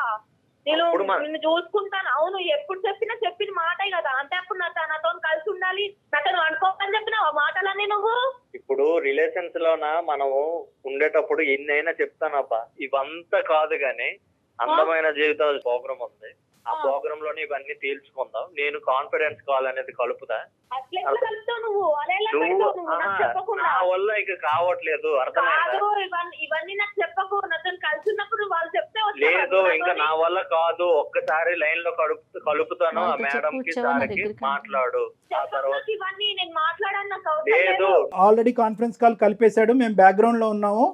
నేను నిన్ను చూసుకుంటాను. అవును, ఎప్పుడు చెప్పిన మాటే కదా. అంటే అప్పుడు నాతో కలిసి ఉండాలి, నాతో అనుకోవాలని చెప్పినావు ఆ మాటలన్నీ నువ్వు. ఇప్పుడు రిలేషన్స్ లోన మనము ఉండేటప్పుడు ఎన్నైనా చెప్తానబ్బా, ఇవంతా కాదు గాని అందమైన జీవితాలు ప్రోగ్రామ్ ఉంది. ఆ ప్రోగ్రామ్ లోనే ఇవన్నీ తేల్చుకుందాం. నేను కాన్ఫిడెన్స్ కాల్ అనేది కలుపుతా. నువ్వు నా వల్ల ఇక కావట్లేదు, అర్థమైందా? ఇవన్నీ నాకు చెప్పకు. నాతో కలిసి ఉన్నప్పుడు వాళ్ళు చెప్తే లేదు, ఇంకా నా వల్ల కాదు. ఒక్కసారి లైన్ లో కలుపుతాను. ఆ మేడం కి సార్కి మాట్లాడు. ఆ తర్వాత ఇవన్నీ నేను మాట్లాడాను, నాకు లేదు. ఆల్రెడీ కాన్ఫరెన్స్ కాల్ కలిపేశాడు, మేము బ్యాక్గ్రౌండ్లో ఉన్నాము.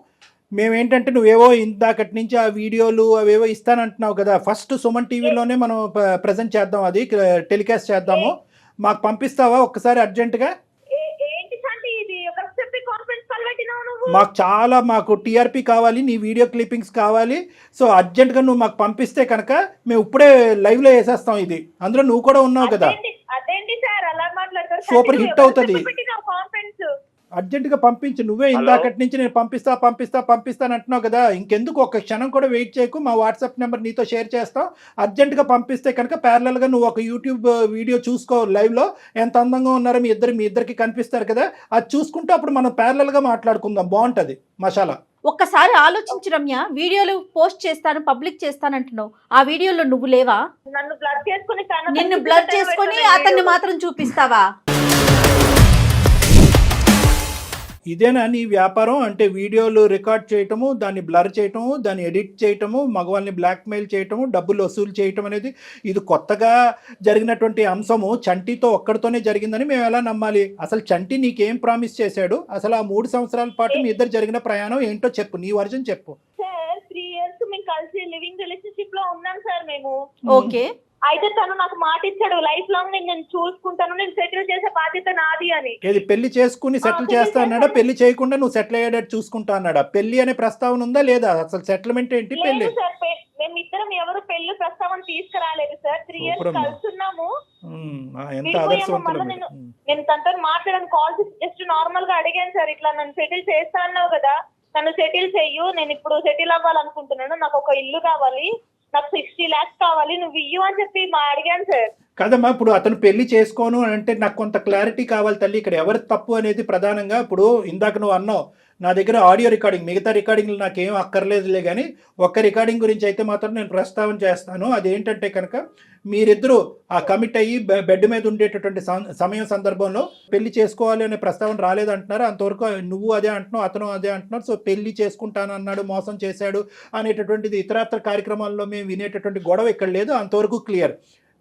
మేమేంటంటే నువ్వేవో ఇందాకటి నుంచి ఆ వీడియోలు అవేవో ఇస్తానంటున్నావు కదా, ఫస్ట్ సుమన్ టీవీలోనే మనం ప్రజెంట్ చేద్దాం, అది టెలికాస్ట్ చేద్దాము. మాకు పంపిస్తావా ఒక్కసారి అర్జెంటుగా? మాకు టీఆర్పీ కావాలి, నీ వీడియో క్లిప్పింగ్స్ కావాలి. సో అర్జెంటుగా నువ్వు మాకు పంపిస్తే కనుక మేము ఇప్పుడే లైవ్లో వేసేస్తాం ఇది. అందులో నువ్వు కూడా ఉన్నావు కదా, సూపర్ హిట్ అవుతుంది. అర్జెంటుగా పంపించు. నువ్వే ఇందాకటి నుంచి నేను పంపిస్తాను అంటున్నావు కదా, ఇంకెందుకు ఒక్క క్షణం కూడా వెయిట్ చేయకు. మా వాట్సాప్ నెంబర్ నీతో షేర్ చేస్తాం. అర్జెంటుగా పంపిస్తే కనుక ప్యారలల్గా నువ్వు ఒక యూట్యూబ్ వీడియో చూసుకో, లైవ్లో ఎంత అందంగా ఉన్నారో మీ ఇద్దరికి కనిపిస్తారు కదా, అది చూసుకుంటూ అప్పుడు మనం ప్యారలల్గా మాట్లాడుకుందాం. బాగుంటుంది మసాలా. ఒక్కసారి ఆలోచించు రమ్య, వీడియోలు పోస్ట్ చేస్తాను, పబ్లిక్ చేస్తానంటున్నావు. ఆ వీడియోలో నువ్వు లేవా? నిన్ను బ్లర్ చేసుకొని అతన్ని మాత్రం చూపిస్తావా? ఇదేనా నీ వ్యాపారం? అంటే వీడియోలు రికార్డ్ చేయటము, దాన్ని బ్లర్ చేయటము, దాన్ని ఎడిట్ చేయటము, మగవాళ్ళని బ్లాక్మెయిల్ చేయటము, డబ్బులు వసూలు చేయటం అనేది ఇది కొత్తగా జరిగినటువంటి అంశము. చంటితో ఒక్కడితోనే జరిగిందని మేము ఎలా నమ్మాలి? అసలు చంటి నీకేం ప్రామిస్ చేశాడు? అసలు ఆ 3 సంవత్సరాల పాటు మీ ఇద్దరు జరిగిన ప్రయాణం ఏంటో చెప్పు, నీ వర్జన్ చెప్పు. సార్ 3 years మేము కలిసి లివింగ్ రిలేషన్షిప్ లో ఉన్నాం సార్ మేము. ఓకే. అయితే తను నాకు మాట ఇచ్చాడు, లైఫ్ లాంగ్ నేను చూసుకుంటాను, నేను సెటిల్ చేసే బాధ్యత నాది అని. ఏది పెళ్లి చేసుకుని సెటిల్ settle చేస్తా అన్నాడా, చేస్తాను. పెళ్లి చేయకుండా నువ్వు సెటిల్ అయ్యేటట్టు చూసుకుంటా అన్నాడా? పెళ్లి అనే ప్రస్తావన ఉందా లేదా? అసలు సెటిల్మెంట్ ఏంటి? పెళ్లి లేదు సార్, మేమిద్దరం ఎవరు పెళ్లి ప్రస్తావన తీసుకురాలేదు సార్. 3 years సూపరమ్మా. కలుసున్నాము, ఎంత విడిపోయాము. ఆదర్శవంతులు మళ్ళీ మీరు. నేను తనతో మాట్లాడాను, కాల్ జస్ట్ నార్మల్ గా అడిగాను సార్, ఇట్లా నన్ను సెటిల్ చేస్తా అన్నావు కదా, నన్ను సెటిల్ చెయ్యు, నేను ఇప్పుడు సెటిల్ అవ్వాలనుకుంటున్నాను, నాకు ఒక ఇల్లు కావాలి, నాకు 60 lakhs కావాలి, నువ్వు ఇయ్యు అని చెప్పి అడిగాను సార్. కదమ్మా, ఇప్పుడు అతను పెళ్లి చేసుకోను అని అంటే నాకు కొంత క్లారిటీ కావాలి తల్లి. ఇక్కడ ఎవరి తప్పు అనేది ప్రధానంగా, ఇప్పుడు ఇందాక నువ్వు అన్నావు నా దగ్గర ఆడియో రికార్డింగ్, మిగతా రికార్డింగ్లు నాకేం అక్కర్లేదులే, కానీ ఒక్క రికార్డింగ్ గురించి అయితే మాత్రం నేను ప్రస్తావన చేస్తాను. అదేంటంటే కనుక మీరిద్దరూ ఆ కమిట్ అయ్యి బెడ్ మీద ఉండేటటువంటి సమయం సందర్భంలో పెళ్లి చేసుకోవాలి అనే ప్రస్తావన రాలేదంటున్నారు. అంతవరకు నువ్వు అదే అంటున్నావు, అతను అదే అంటున్నారు. సో పెళ్లి చేసుకుంటాను అన్నాడు, మోసం చేశాడు అనేటటువంటిది ఇతరత్ర కార్యక్రమాల్లో మేము వినేటటువంటి గొడవ ఇక్కడ లేదు, అంతవరకు క్లియర్.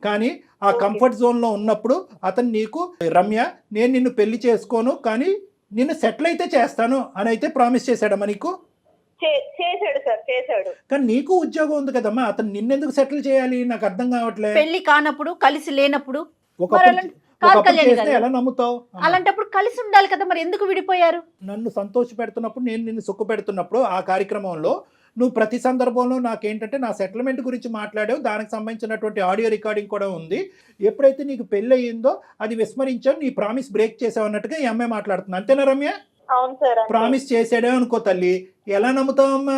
కానీ ఆ కంఫర్ట్ జోన్లో ఉన్నప్పుడు అతను నీకు, రమ్య నేను నిన్ను పెళ్లి చేసుకోను కానీ నిన్ను సెటిల్ అయితే చేస్తాను అని అయితే ప్రామిస్ చేశాడమ్మా నీకు? చేశాడు సార్, చేశాడు. కానీ నీకు ఉద్యోగం ఉంది కదమ్మా, అతను నిన్నెందుకు సెటిల్ చేయాలి? నాకు అర్థం కావట్లే. పెళ్లి కానప్పుడు, కలిసి లేనప్పుడు ఒకప్పుడు చేస్తే ఎలా నమ్ముతావు? అలాంటప్పుడు కలిసి ఉండాలి కదా, మరి ఎందుకు విడిపోయారు? నన్ను సంతోష పెడుతున్నప్పుడు, నేను నిన్ను సుఖ పెడుతున్నప్పుడు ఆ కార్యక్రమంలో నువ్వు ప్రతి సందర్భంలో నాకేంటంటే నా సెటిల్మెంట్ గురించి మాట్లాడావు, దానికి సంబంధించినటువంటి ఆడియో రికార్డింగ్ కూడా ఉంది. ఎప్పుడైతే నీకు పెళ్ళి అయ్యిందో అది విస్మరించావు, నీ ప్రామిస్ బ్రేక్ చేసావు అన్నట్టుగా ఈ అమ్మాయి మాట్లాడుతుంది. అంతేనా రమ్య? అవును సార్. ప్రామిస్ చేసాడే అనుకో తల్లి, ఎలా నమ్ముతావమ్మా?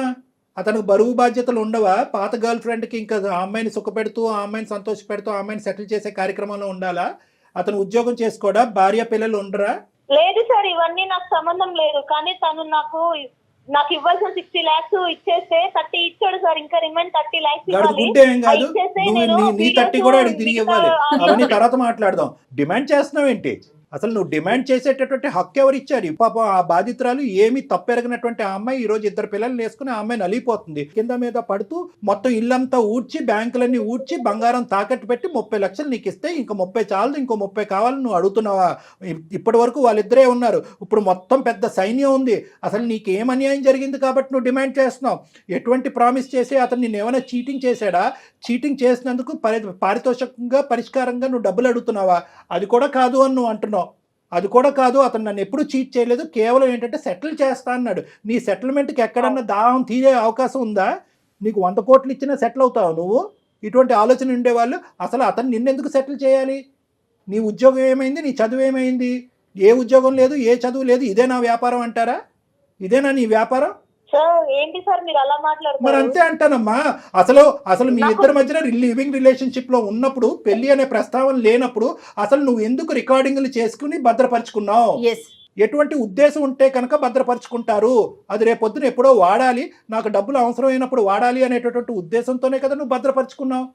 అతనికి బరువు బాధ్యతలు ఉండవా? పాత గర్ల్ ఫ్రెండ్కి ఇంకా ఆ అమ్మాయిని సుఖపెడుతూ, ఆ అమ్మాయిని సంతోష పెడుతూ, ఆ అమ్మాయిని సెటిల్ చేసే కార్యక్రమంలో ఉండాలా? అతను ఉద్యోగం చేసుకోడా? భార్య పిల్లలు ఉండరా? లేదు సార్, ఇవన్నీ నాకు సంబంధం లేదు. కానీ తను నాకు ఇవ్వాల్సిన 60 lakhs ఇచ్చేస్తే 30 ఇచ్చాడు సార్, ఇంకా రిమైన్ 30 lakhs గడుపుకుంటే ఏం కాదు, నువ్వు నీ 30 కూడా అడిగి తిరిగి ఇవ్వాలి. అవన్నీ తర్వాత మాట్లాడదాం. డిమాండ్ చేస్తున్నావు ఏంటి? అసలు నువ్వు డిమాండ్ చేసేటటువంటి హక్కు ఎవరు ఇచ్చారు? పాపం ఆ బాధితురాలు ఏమి తప్పెరగినటువంటి ఆ అమ్మాయి ఈ రోజు 2 పిల్లలు వేసుకుని ఆ అమ్మాయి నలిగిపోతుంది, కింద మీద పడుతూ మొత్తం ఇల్లంతా ఊడ్చి, బ్యాంకులన్నీ ఊడ్చి, బంగారం తాకట్టు పెట్టి 30 లక్షలు నీకు ఇస్తే ఇంకో 30 చాలదు, ఇంకో 30 కావాలని నువ్వు అడుగుతున్నావా? ఇప్పటి వరకు వాళ్ళిద్దరే ఉన్నారు, ఇప్పుడు మొత్తం పెద్ద సైన్యం ఉంది. అసలు నీకు ఏం అన్యాయం జరిగింది కాబట్టి నువ్వు డిమాండ్ చేస్తున్నావు? ఎటువంటి ప్రామిస్ చేసి అతను నేను ఏమైనా చీటింగ్ చేశాడా? చీటింగ్ చేసినందుకు పారితోషికంగా, పరిష్కారంగా నువ్వు డబ్బులు అడుగుతున్నావా? అది కూడా కాదు అని నువ్వు అంటున్నావు. అది కూడా కాదు, అతను నన్ను ఎప్పుడు చీట్ చేయలేదు, కేవలం ఏంటంటే సెటిల్ చేస్తా అన్నాడు. నీ సెటిల్మెంట్కి ఎక్కడన్నా దాహం తీరే అవకాశం ఉందా? నీకు 100 కోట్లు ఇచ్చినా సెటిల్ అవుతావు నువ్వు? ఇటువంటి ఆలోచన ఉండేవాళ్ళు అసలు అతను నిన్నెందుకు సెటిల్ చేయాలి? నీ ఉద్యోగం ఏమైంది? నీ చదువు ఏమైంది? ఏ ఉద్యోగం లేదు, ఏ చదువు లేదు, ఇదే నా వ్యాపారం అంటారా? ఇదేనా నీ వ్యాపారం? సార్ ఏంటి సార్ మీరు అలా మాట్లాడుతున్నారు? మరి అంతే అంటానమ్మా. అసలు మీ ఇద్దరి మధ్యన లివింగ్ రిలేషన్షిప్ లో ఉన్నప్పుడు, పెళ్లి అనే ప్రస్తావన లేనప్పుడు అసలు నువ్వు ఎందుకు రికార్డింగ్లు చేసుకుని భద్రపరుచుకున్నావు? ఎటువంటి ఉద్దేశం ఉంటే కనుక భద్రపరుచుకుంటారు? అది రేపొద్దున ఎప్పుడో వాడాలి, నాకు డబ్బులు అవసరమైనప్పుడు వాడాలి అనేటటువంటి ఉద్దేశంతోనే కదా నువ్వు భద్రపరుచుకున్నావు.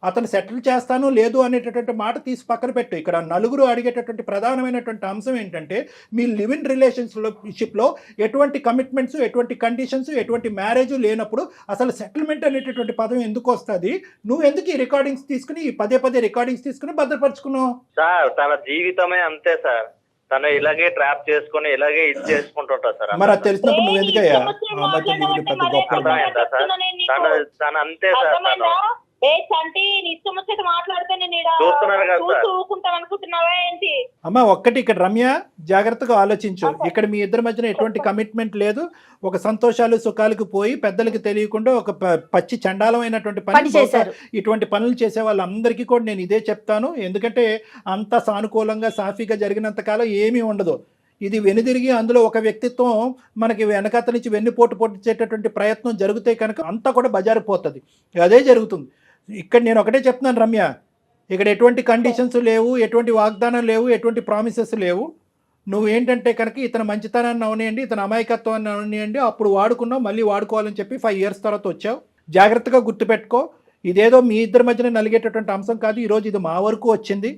అతను సెటిల్ చేస్తాను లేదు అనేటటువంటి మాట తీసి పక్కన పెట్టు. ఇక్కడ నలుగురు అడిగేటటువంటి ప్రధానమైనటువంటి అంశం ఏంటంటే, మీ లివింగ్ రిలేషన్షిప్లో ఎటువంటి కమిట్మెంట్స్, ఎటువంటి కండిషన్స్, ఎటువంటి మ్యారేజ్ లేనప్పుడు అసలు సెటిల్మెంట్ అనేటటువంటి పదం ఎందుకు వస్తుంది? నువ్వు ఎందుకు ఈ రికార్డింగ్స్ తీసుకుని, పదే రికార్డింగ్స్ తీసుకుని భద్రపరుచుకున్నావు? సార్ తన జీవితమే అంతే సార్, తను ఇలాగే ట్రాప్ చేసుకుని ఇలాగే ఇది చేసుకుంటుంటా సార్. మరి అది తెలిసినప్పుడు నువ్వు ఎందుకయ్యా పెద్ద గొప్ప? తను అంతే సార్. తను చంటి ఇష్టం వచ్చేది మాట్లాడితే నేను ఊరుకుంటాను అనుకుంటున్నావా ఏంటి? అమ్మ ఒక్కటి, ఇక్కడ రమ్య జాగ్రత్తగా ఆలోచించు. ఇక్కడ మీ ఇద్దరి మధ్యన ఎటువంటి కమిట్మెంట్ లేదు. ఒక సంతోషాలు సుఖాలకు పోయి పెద్దలకి తెలియకుండా ఒక పచ్చి చండాలమైనటువంటి పని చేశారు. ఇటువంటి పనులు చేసే వాళ్ళందరికీ కూడా నేను ఇదే చెప్తాను. ఎందుకంటే అంత సానుకూలంగా సాఫీగా జరిగినంత కాలం ఏమీ ఉండదు. ఇది వెనుదిరిగి అందులో ఒక వ్యక్తిత్వం మనకి వెనకాత నుంచి వెన్నుపోటు పొట్టించేటటువంటి ప్రయత్నం జరిగితే కనుక అంతా కూడా బజారిపోతుంది. అదే జరుగుతుంది. ఇక్కడ నేను ఒకటే చెప్తున్నాను రమ్య, ఇక్కడ ఎటువంటి కండిషన్స్ లేవు, ఎటువంటి వాగ్దానం లేవు, ఎటువంటి ప్రామిసెస్ లేవు. నువ్వు ఏంటంటే కనుక ఇతను మంచితనాన్ని అవనియండి, ఇతను అమాయకత్వాన్ని అవనియండి, అప్పుడు వాడుకున్నావు, మళ్ళీ వాడుకోవాలని చెప్పి 5 years తర్వాత వచ్చావు. జాగ్రత్తగా గుర్తుపెట్టుకో, ఇదేదో మీ ఇద్దరి మధ్యన నలిగేటటువంటి అంశం కాదు. ఈరోజు ఇది మా వరకు వచ్చింది.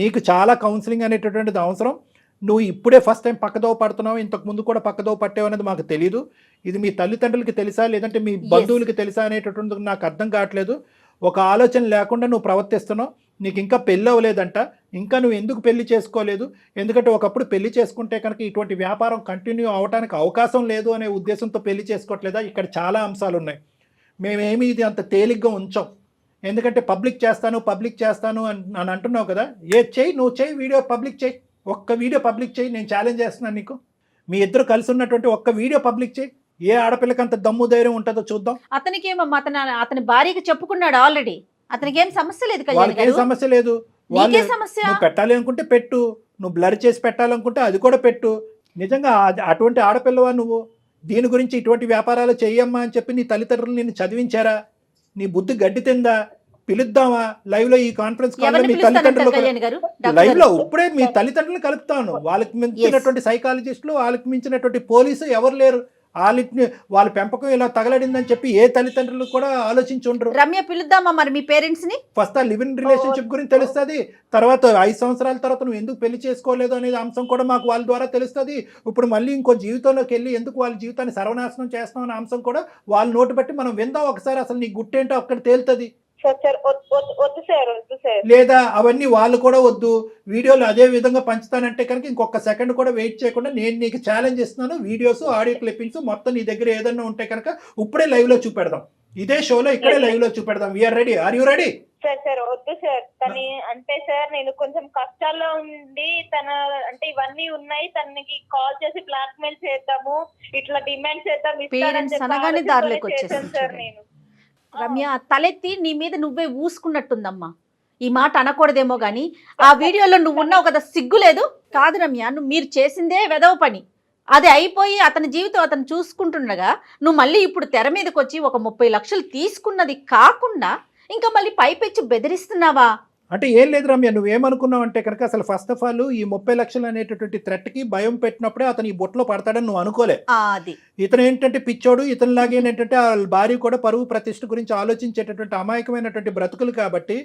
నీకు చాలా కౌన్సిలింగ్ అనేటటువంటిది అవసరం. నువ్వు ఇప్పుడే ఫస్ట్ టైం పక్కదోవ పడుతున్నావు, ఇంతకు ముందు కూడా పక్కదోవ పట్టావు అనేది మాకు తెలీదు. ఇది మీ తల్లిదండ్రులకి తెలుసా లేదంటే మీ బంధువులకి తెలుసా అనేటటువంటిది నాకు అర్థం కావట్లేదు. ఒక ఆలోచన లేకుండా నువ్వు ప్రవర్తిస్తున్నావు. నీకు ఇంకా పెళ్ళి అవ్వలేదంట, ఇంకా నువ్వు ఎందుకు పెళ్లి చేసుకోలేదు? ఎందుకంటే ఒకప్పుడు పెళ్లి చేసుకుంటే కనుక ఇటువంటి వ్యాపారం కంటిన్యూ అవడానికి అవకాశం లేదు అనే ఉద్దేశంతో పెళ్లి చేసుకోవట్లేదా? ఇక్కడ చాలా అంశాలు ఉన్నాయి. మేమేమి ఇది అంత తేలిగ్గా ఉంచాం. ఎందుకంటే పబ్లిక్ చేస్తాను అని అంటున్నావు కదా. నువ్వు చేయి, వీడియో పబ్లిక్ చేయి, ఒక్క వీడియో పబ్లిక్ చేయి, నేను ఛాలెంజ్ చేస్తున్నాను నీకు. మీ ఇద్దరు కలిసి ఉన్నటువంటి ఒక్క వీడియో పబ్లిక్ చేయి, ఏ ఆడపిల్లకి అంత దమ్ము ధైర్యం ఉంటుందో చూద్దాం. అతనికి ఏమమ్మా, అతని భార్యకి చెప్పుకున్నాడు ఆల్రెడీ, అతనికి ఏం సమస్య లేదు కళ్యాణ్ వాళ్ళకి ఏం గారు. సమస్య లేదు. నీకే సమస్య. నువ్వు పెట్టాలి అనుకుంటే పెట్టు, నువ్వు బ్లర్ చేసి పెట్టాలనుకుంటే అది కూడా పెట్టు. నిజంగా అటువంటి ఆడపిల్లవా నువ్వు? దీని గురించి ఇటువంటి వ్యాపారాలు చెయ్యమ్మా అని చెప్పి నీ తల్లిదండ్రులు నిన్ను చదివించారా? నీ బుద్ధి గడ్డి తిందా? పిలుద్దామా లైవ్ లో, ఈ కాన్ఫరెన్స్ కాల్ లో మీ తల్లిదండ్రులు కళ్యాణ్ గారు లైవ్ లో ఇప్పుడే మీ తల్లిదండ్రులు కలుపుతాను. వాళ్ళకి మించినటువంటి సైకాలజిస్టులు, వాళ్ళకి మించినటువంటి పోలీసు ఎవరు లేరు. వాళ్ళ పెంపకం ఇలా తగలడిందని చెప్పి ఏ తల్లిదండ్రులు కూడా ఆలోచించి ఉండరు. రమ్య పిలుద్దామా మరి మీ పేరెంట్స్ ని? ఫస్ట్ ఆ లివ్ ఇన్ రిలేషన్షిప్ గురించి తెలుస్తుంది, తర్వాత 5 సంవత్సరాల తర్వాత నువ్వు ఎందుకు పెళ్లి చేసుకోలేదు అనేది అంశం కూడా మాకు వాళ్ళ ద్వారా తెలుస్తుంది. ఇప్పుడు మళ్ళీ ఇంకో జీవితంలోకి వెళ్ళి ఎందుకు వాళ్ళ జీవితాన్ని సర్వనాశనం చేస్తాం అనే అంశం కూడా వాళ్ళ నోటు బట్టి మనం విందాం ఒకసారి. అసలు నీ గుట్టేంటో అక్కడ తేలుతుంది. లేదా అవన్నీ వాళ్ళు కూడా వద్దు, వీడియోలు అదే విధంగా పంచుతానంటే కనుక ఇంకొక సెకండ్ కూడా వెయిట్ చేయకుండా నేను నీకు ఛాలెంజ్ ఇస్తున్నాను. వీడియోస్, ఆడియో క్లిప్పింగ్స్ మొత్తం నీ దగ్గర ఏదన్నా ఉంటే కనుక ఇప్పుడే లైవ్ లో చూపెడదాం. ఇదే షోలో ఇక్కడే లైవ్ లో చూపెడదాం. We're ready. Are you ready? Sir వద్దు సార్. తను అంటే సార్ నేను కొంచెం కష్టాల్లో ఉండి తన అంటే ఇవన్నీ ఉన్నాయి, తనకి కాల్ చేసి బ్లాక్ మెయిల్ చేద్దాము, ఇట్లా డిమాండ్ చేద్దాం పేరెంట్స్ అనగానే దారిలోకి వచ్చేసాను సార్ నేను. రమ్య తలెత్తి నీ మీద నువ్వే ఊసుకున్నట్టుందమ్మా. ఈ మాట అనకూడదేమో గానీ ఆ వీడియోలో నువ్వు ఉన్నావు కదా, సిగ్గు లేదు? కాదు రమ్య, మీరు చేసిందే వెదవ పని. అది అయిపోయి అతని జీవితం అతను చూసుకుంటుండగా నువ్వు మళ్ళీ ఇప్పుడు తెర మీదకి వచ్చి ఒక 30 లక్షలు తీసుకున్నది కాకుండా ఇంకా మళ్ళీ పైపెచ్చి బెదిరిస్తున్నావా? అంటే ఏం లేదు రమ్య, నువ్వేమనుకున్నావు అంటే కనుక అసలు ఫస్ట్ ఆఫ్ ఆల్ ఈ 30 లక్షలు అనేటటువంటి థ్రెట్ కి భయం పెట్టినప్పుడే అతను ఈ బొట్లో పడతాడని నువ్వు అనుకోలే. అది ఇతను ఏంటంటే పిచ్చోడు, ఇతనిలాగే ఏంటంటే ఆ భార్య కూడా పరువు ప్రతిష్ఠ గురించి ఆలోచించేటటువంటి అమాయకమైనటువంటి బ్రతుకులు కాబట్టి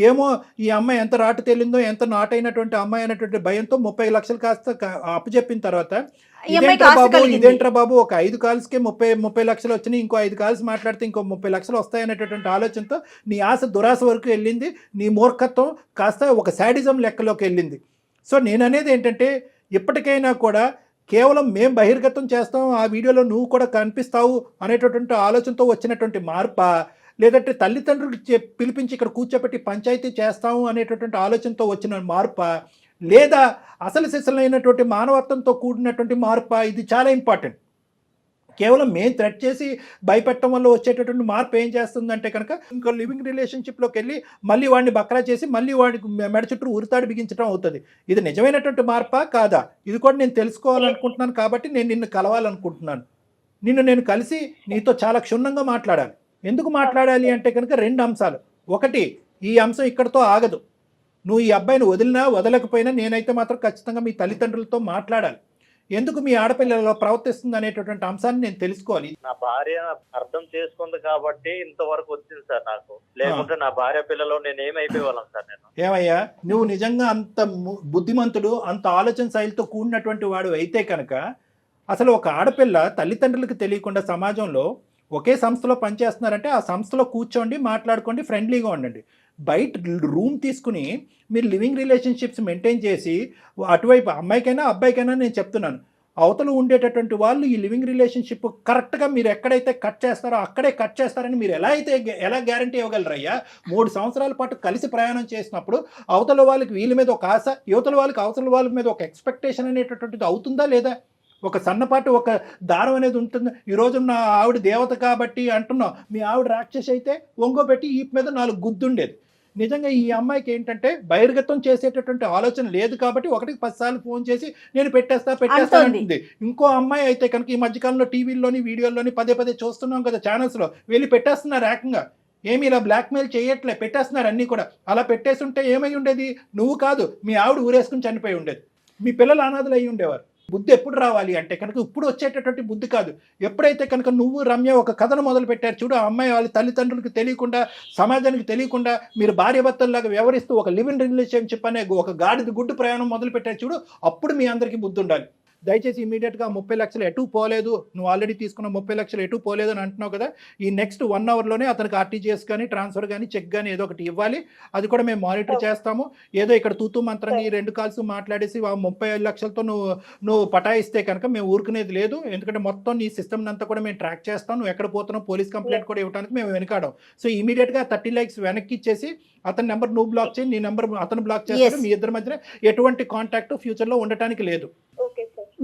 ఏమో ఈ అమ్మాయి ఎంత రాటు తేలిందో, ఎంత నాటైనటువంటి అమ్మాయి అనేటువంటి భయంతో 30 లక్షలు కాస్త అప్పచెప్పిన తర్వాత ఇదేంట్రా బాబు ఒక 5 కాల్స్కే 30 లక్షలు వచ్చినాయి, ఇంకో 5 కాల్స్ మాట్లాడితే ఇంకో 30 లక్షలు వస్తాయనేటటువంటి ఆలోచనతో నీ దురాశ వరకు వెళ్ళింది. నీ మూర్ఖత్వం కాస్త ఒక శాడిజం లెక్కలోకి వెళ్ళింది. సో నేను అనేది ఏంటంటే ఇప్పటికైనా కూడా కేవలం మేం బహిర్గతం చేస్తాం, ఆ వీడియోలో నువ్వు కూడా కనిపిస్తావు అనేటటువంటి ఆలోచనతో వచ్చినటువంటి మార్పా, లేదంటే తల్లిదండ్రులకు పిలిపించి ఇక్కడ కూర్చోబెట్టి పంచాయతీ చేస్తాము అనేటటువంటి ఆలోచనతో వచ్చిన మార్పా, లేదా అసలు సిసలైనటువంటి మానవత్వంతో కూడినటువంటి మార్పా? ఇది చాలా ఇంపార్టెంట్. కేవలం మేము థ్రెట్ చేసి భయపెట్టడం వల్ల వచ్చేటటువంటి మార్పు ఏం చేస్తుందంటే కనుక ఇంకో లివింగ్ రిలేషన్షిప్లోకి వెళ్ళి మళ్ళీ వాడిని బక్రా చేసి మళ్ళీ వాడికి మెడ చుట్టూ ఉరితాడు బిగించడం అవుతుంది. ఇది నిజమైనటువంటి మార్పా కాదా? ఇది కూడా నేను తెలుసుకోవాలనుకుంటున్నాను కాబట్టి నేను నిన్ను కలవాలనుకుంటున్నాను. నేను కలిసి నీతో చాలా క్షుణ్ణంగా మాట్లాడాలి. ఎందుకు మాట్లాడాలి అంటే కనుక 2 అంశాలు. ఒకటి, ఈ అంశం ఇక్కడతో ఆగదు. నువ్వు ఈ అబ్బాయిని వదిలినా వదలకపోయినా నేనైతే మాత్రం ఖచ్చితంగా మీ తల్లిదండ్రులతో మాట్లాడాలి. ఎందుకు మీ ఆడపిల్లలో ప్రవర్తిస్తుంది అనేటటువంటి అంశాన్ని నేను తెలుసుకోవాలి. నా భార్య అర్థం చేసుకుంది కాబట్టి ఇంతవరకు వచ్చింది సార్ నాకు. లేకుంటే నా భార్య పిల్లలు నేను ఏమైపోయేవాళ్ళం సార్. నేను ఏమయ్యా, నువ్వు నిజంగా అంత బుద్ధిమంతుడు, అంత ఆలోచన శైలితో కూడినటువంటి వాడు అయితే కనుక అసలు ఒక ఆడపిల్ల తల్లిదండ్రులకు తెలియకుండా సమాజంలో ఒకే సంస్థలో పనిచేస్తున్నారంటే ఆ సంస్థలో కూర్చోండి, మాట్లాడుకోండి, ఫ్రెండ్లీగా ఉండండి. బయట రూమ్ తీసుకుని మీరు లివింగ్ రిలేషన్షిప్స్ మెయింటైన్ చేసి అటువైపు అమ్మాయికైనా అబ్బాయికైనా నేను చెప్తున్నాను, అవతల ఉండేటటువంటి వాళ్ళు ఈ లివింగ్ రిలేషన్షిప్ కరెక్ట్గా మీరు ఎక్కడైతే కట్ చేస్తారో అక్కడే కట్ చేస్తారని మీరు ఎలా గ్యారంటీ ఇవ్వగలరయ్యా? 3 సంవత్సరాల పాటు కలిసి ప్రయాణం చేసినప్పుడు అవతల వాళ్ళకి వీళ్ళ మీద ఒక ఆశ, యువతల వాళ్ళకి అవతల వాళ్ళ మీద ఒక ఎక్స్పెక్టేషన్ అనేటటువంటిది అవుతుందా లేదా? ఒక సన్నపాటు ఒక దారం అనేది ఉంటుంది. ఈరోజు నా ఆవిడ దేవత కాబట్టి అంటున్నాం, మీ ఆవిడ రాక్షసి అయితే ఒంగోబెట్టి ఈ మీద 4 గుద్దుండేది. నిజంగా ఈ అమ్మాయికి ఏంటంటే బహిర్గతం చేసేటటువంటి ఆలోచన లేదు కాబట్టి 1కి 10 సార్లు ఫోన్ చేసి నేను పెట్టేస్తా అంటుంది. ఇంకో అమ్మాయి అయితే కనుక ఈ మధ్యకాలంలో టీవీల్లోని వీడియోల్లోని పదే చూస్తున్నాం కదా, ఛానల్స్లో వెళ్ళి పెట్టేస్తున్నారు ఏకంగా. ఏమి ఇలా బ్లాక్మెయిల్ చేయట్లే, పెట్టేస్తున్నారు అన్నీ కూడా. అలా పెట్టేసి ఉంటే ఏమై ఉండేది? నువ్వు కాదు, మీ ఆవిడ ఊరేసుకుని చనిపోయి ఉండేది, మీ పిల్లలు అనాథలు అయ్యి ఉండేవారు. బుద్ధి ఎప్పుడు రావాలి అంటే కనుక ఇప్పుడు వచ్చేటటువంటి బుద్ధి కాదు. ఎప్పుడైతే కనుక నువ్వు రమ్య ఒక కథను మొదలు పెట్టారు చూడు, ఆ అమ్మాయి వాళ్ళ తల్లిదండ్రులకు తెలియకుండా, సమాజానికి తెలియకుండా మీరు భార్యాభర్తల్లాగా వ్యవహరిస్తూ ఒక లివ్ ఇన్ రిలేషన్షిప్ అనే ఒక గాడిద గుడ్డు ప్రయాణం మొదలు పెట్టారు చూడు, అప్పుడు మీ అందరికీ బుద్ధి ఉండాలి. దయచేసి ఇమీడియట్గా 30 లక్షలు ఎటు పోలేదు, నువ్వు ఆల్రెడీ తీసుకున్న 30 లక్షలు ఎటు పోలేదు అని అంటున్నావు కదా, ఈ నెక్స్ట్ 1 అవర్లోనే అతనికి ఆర్టీజీఎస్ కానీ ట్రాన్స్ఫర్ కానీ చెక్ కానీ ఏదో ఒకటి ఇవ్వాలి. అది కూడా మేము మానిటర్ చేస్తాము. ఏదో ఇక్కడ తూతూ మంత్రంగా ఈ 2 కాల్స్ మాట్లాడేసి 35 లక్షలతో నువ్వు పటాయిస్తే కనుక మేము ఊరుకునేది లేదు. ఎందుకంటే మొత్తం నీ సిస్టమ్ అంతా కూడా మేము ట్రాక్ చేస్తాం. నువ్వు ఎక్కడ పోతున్నావు పోలీస్ కంప్లైంట్ కూడా ఇవ్వడానికి మేము వెనకాడం. సో ఇమీడియట్గా 30 lakhs వెనక్కి ఇచ్చేసి అతని నెంబర్ నువ్వు బ్లాక్ చేయి, నీ నెంబర్ అతను బ్లాక్ చేస్తాడు. మీ ఇద్దరి మధ్యన ఎటువంటి కాంటాక్ట్ ఫ్యూచర్లో ఉండటానికి లేదు.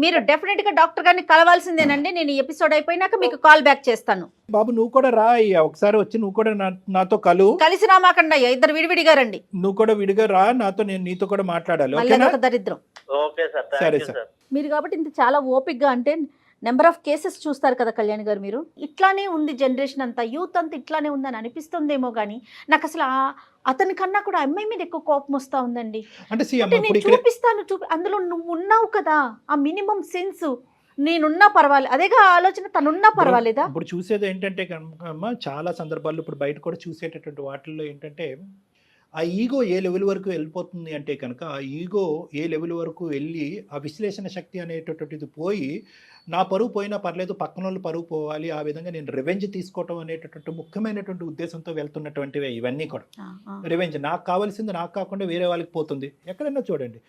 మీరు డెఫినెట్ గా డాక్టర్ గారిని కలవాల్సిందేనండి. నేను ఈ ఎపిసోడ్ అయిపోయినాక మీకు కాల్ బ్యాక్ చేస్తాను. బాబు నువ్వు కూడా రా అయ్యా, ఒకసారి వచ్చి నువ్వు కూడా నాతో కలువు. కలిసి రామాకండి అయ్యా, ఇద్దరు విడివిడిగా రండి. నువ్వు కూడా విడిగా రా, నేను నీతో కూడా మాట్లాడాలి. మళ్ళీ ఓకేనా? అదొక దరిద్రం. ఓకే సార్, సరే థ్యాంక్ యూ సార్. సార్. మీరు కాబట్టి ఇంత చాలా ఓపిక్గా, అంటే నెంబర్ ఆఫ్ కేసెస్ చూస్తారు కదా కళ్యాణ్ గారు, మీరు ఇట్లానే ఉంది జనరేషన్ అంతా, యూత్ అంతా ఇట్లానే ఉందని అనిపిస్తుందేమో కానీ నాకు అసలు అతని కన్నా కూడా అమ్మాయి మీద ఎక్కువ కోపం వస్తూ ఉందండి. అంటే అంటే నేను చూపిస్తాను అందులో నువ్వు ఉన్నావు కదా, ఆ మినిమం సెన్స్, నేనున్నా పర్వాలేదు, అదేగా ఆలోచన, తనున్నా పర్వాలేదా? ఇప్పుడు చూసేది ఏంటంటే అమ్మ, చాలా సందర్భాల్లో ఇప్పుడు బయట కూడా చూసేటటువంటి వాటిల్లో ఏంటంటే ఆ ఈగో ఏ లెవెల్ వరకు వెళ్ళిపోతుంది అంటే కనుక, ఆ ఈగో ఏ లెవెల్ వరకు వెళ్ళి ఆ విశ్లేషణ శక్తి అనేటటువంటిది పోయి, నా పరువు పోయినా పర్లేదు పక్కన వాళ్ళు పరువు పోవాలి, ఆ విధంగా నేను రివెంజ్ తీసుకోవటం అనేటటువంటి ముఖ్యమైనటువంటి ఉద్దేశంతో వెళ్తున్నటువంటివే ఇవన్నీ కూడా. రివెంజ్ నాకు కావాల్సింది నాకు కాకుండా వేరే వాళ్ళకి పోతుంది. ఎక్కడైనా చూడండి,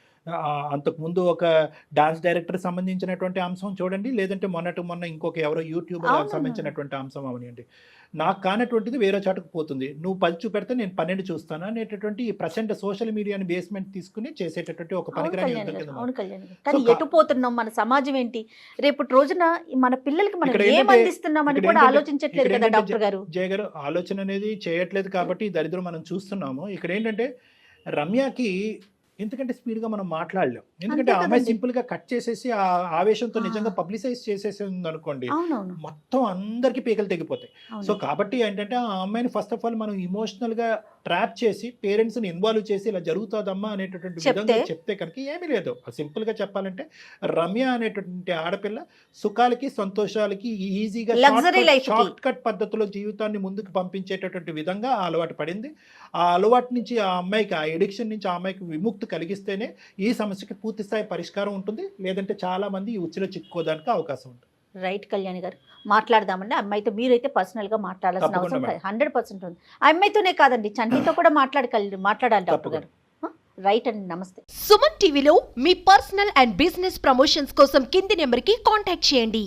అంతకుముందు ఒక డాన్స్ డైరెక్టర్ సంబంధించినటువంటి అంశం చూడండి, లేదంటే మొన్న ఇంకొక ఎవరో యూట్యూబర్ సంబంధించినటువంటి అంశం అవనివ్వండి, నాకు కానటువంటిది వేరే చోటకు పోతుంది. నువ్వు 10 చూపెడితే నేను 12 చూస్తాను అనేటటువంటి ఈ ప్రజెంట్ సోషల్ మీడియాని బేస్మెంట్ తీసుకుని చేసేటటువంటి ఒక పనికిరాని యుద్ధం కింద. అవును కళ్యాణ్ గారు, కానీ ఎటు పోతున్నాం, మన సమాజం ఏంటి, రేపు రోజున మన పిల్లలకి మనం ఏం అందిస్తున్నామని కూడా ఆలోచించట్లేదు కదా డాక్టర్ గారు. జయ గారు ఆలోచన అనేది చేయట్లేదు కాబట్టి ఈ దరిద్రం మనం చూస్తున్నాము. ఇక్కడ ఏంటంటే రమ్యకి ఎందుకంటే స్పీడ్గా మనం మాట్లాడలేం, ఎందుకంటే ఆ అమ్మాయి సింపుల్గా కట్ చేసేసి ఆ ఆవేశంతో నిజంగా పబ్లిసైజ్ చేసేసి అనుకోండి, మొత్తం అందరికీ పీకలు తెగిపోతాయి. సో కాబట్టి ఏంటంటే ఆ అమ్మాయిని ఫస్ట్ ఆఫ్ ఆల్ మనం ఇమోషనల్గా ట్రాప్ చేసి పేరెంట్స్ని ఇన్వాల్వ్ చేసి ఇలా జరుగుతుందమ్మా అనేటటువంటి విధంగా చెప్తే కనుక ఏమీ లేదు. సింపుల్గా చెప్పాలంటే రమ్య అనేటటువంటి ఆడపిల్ల సుఖాలకి సంతోషాలకి ఈజీగా షార్ట్ కట్ పద్ధతిలో జీవితాన్ని ముందుకు పంపించేటటువంటి విధంగా ఆ అలవాటు పడింది. ఆ అలవాటు నుంచి ఆ అమ్మాయికి, ఆ ఎడిక్షన్ నుంచి ఆ అమ్మాయికి విముక్తి కలిగిస్తేనే ఈ సమస్యకి పూర్తి స్థాయి పరిష్కారం ఉంటుంది. లేదంటే చాలా మంది ఈ ఉచ్చులో చిక్కుకోవడానికి అవకాశం ఉంటుంది. రైట్ కళ్యాణ్ గారు, మాట్లాడదామండి. అమ్మాయితో మీరైతే పర్సనల్గా మాట్లాడాల్సిన అవసరం 100% ఉంది. ఆ అమ్మాయితోనే కాదండి, చంటితో కూడా మాట్లాడాలి డాక్టర్ గారు. రైట్ అండి, నమస్తే. సుమన్ టీవీలో మీ పర్సనల్ అండ్ బిజినెస్ ప్రమోషన్స్ కోసం కింది నెంబర్కి కాంటాక్ట్ చేయండి.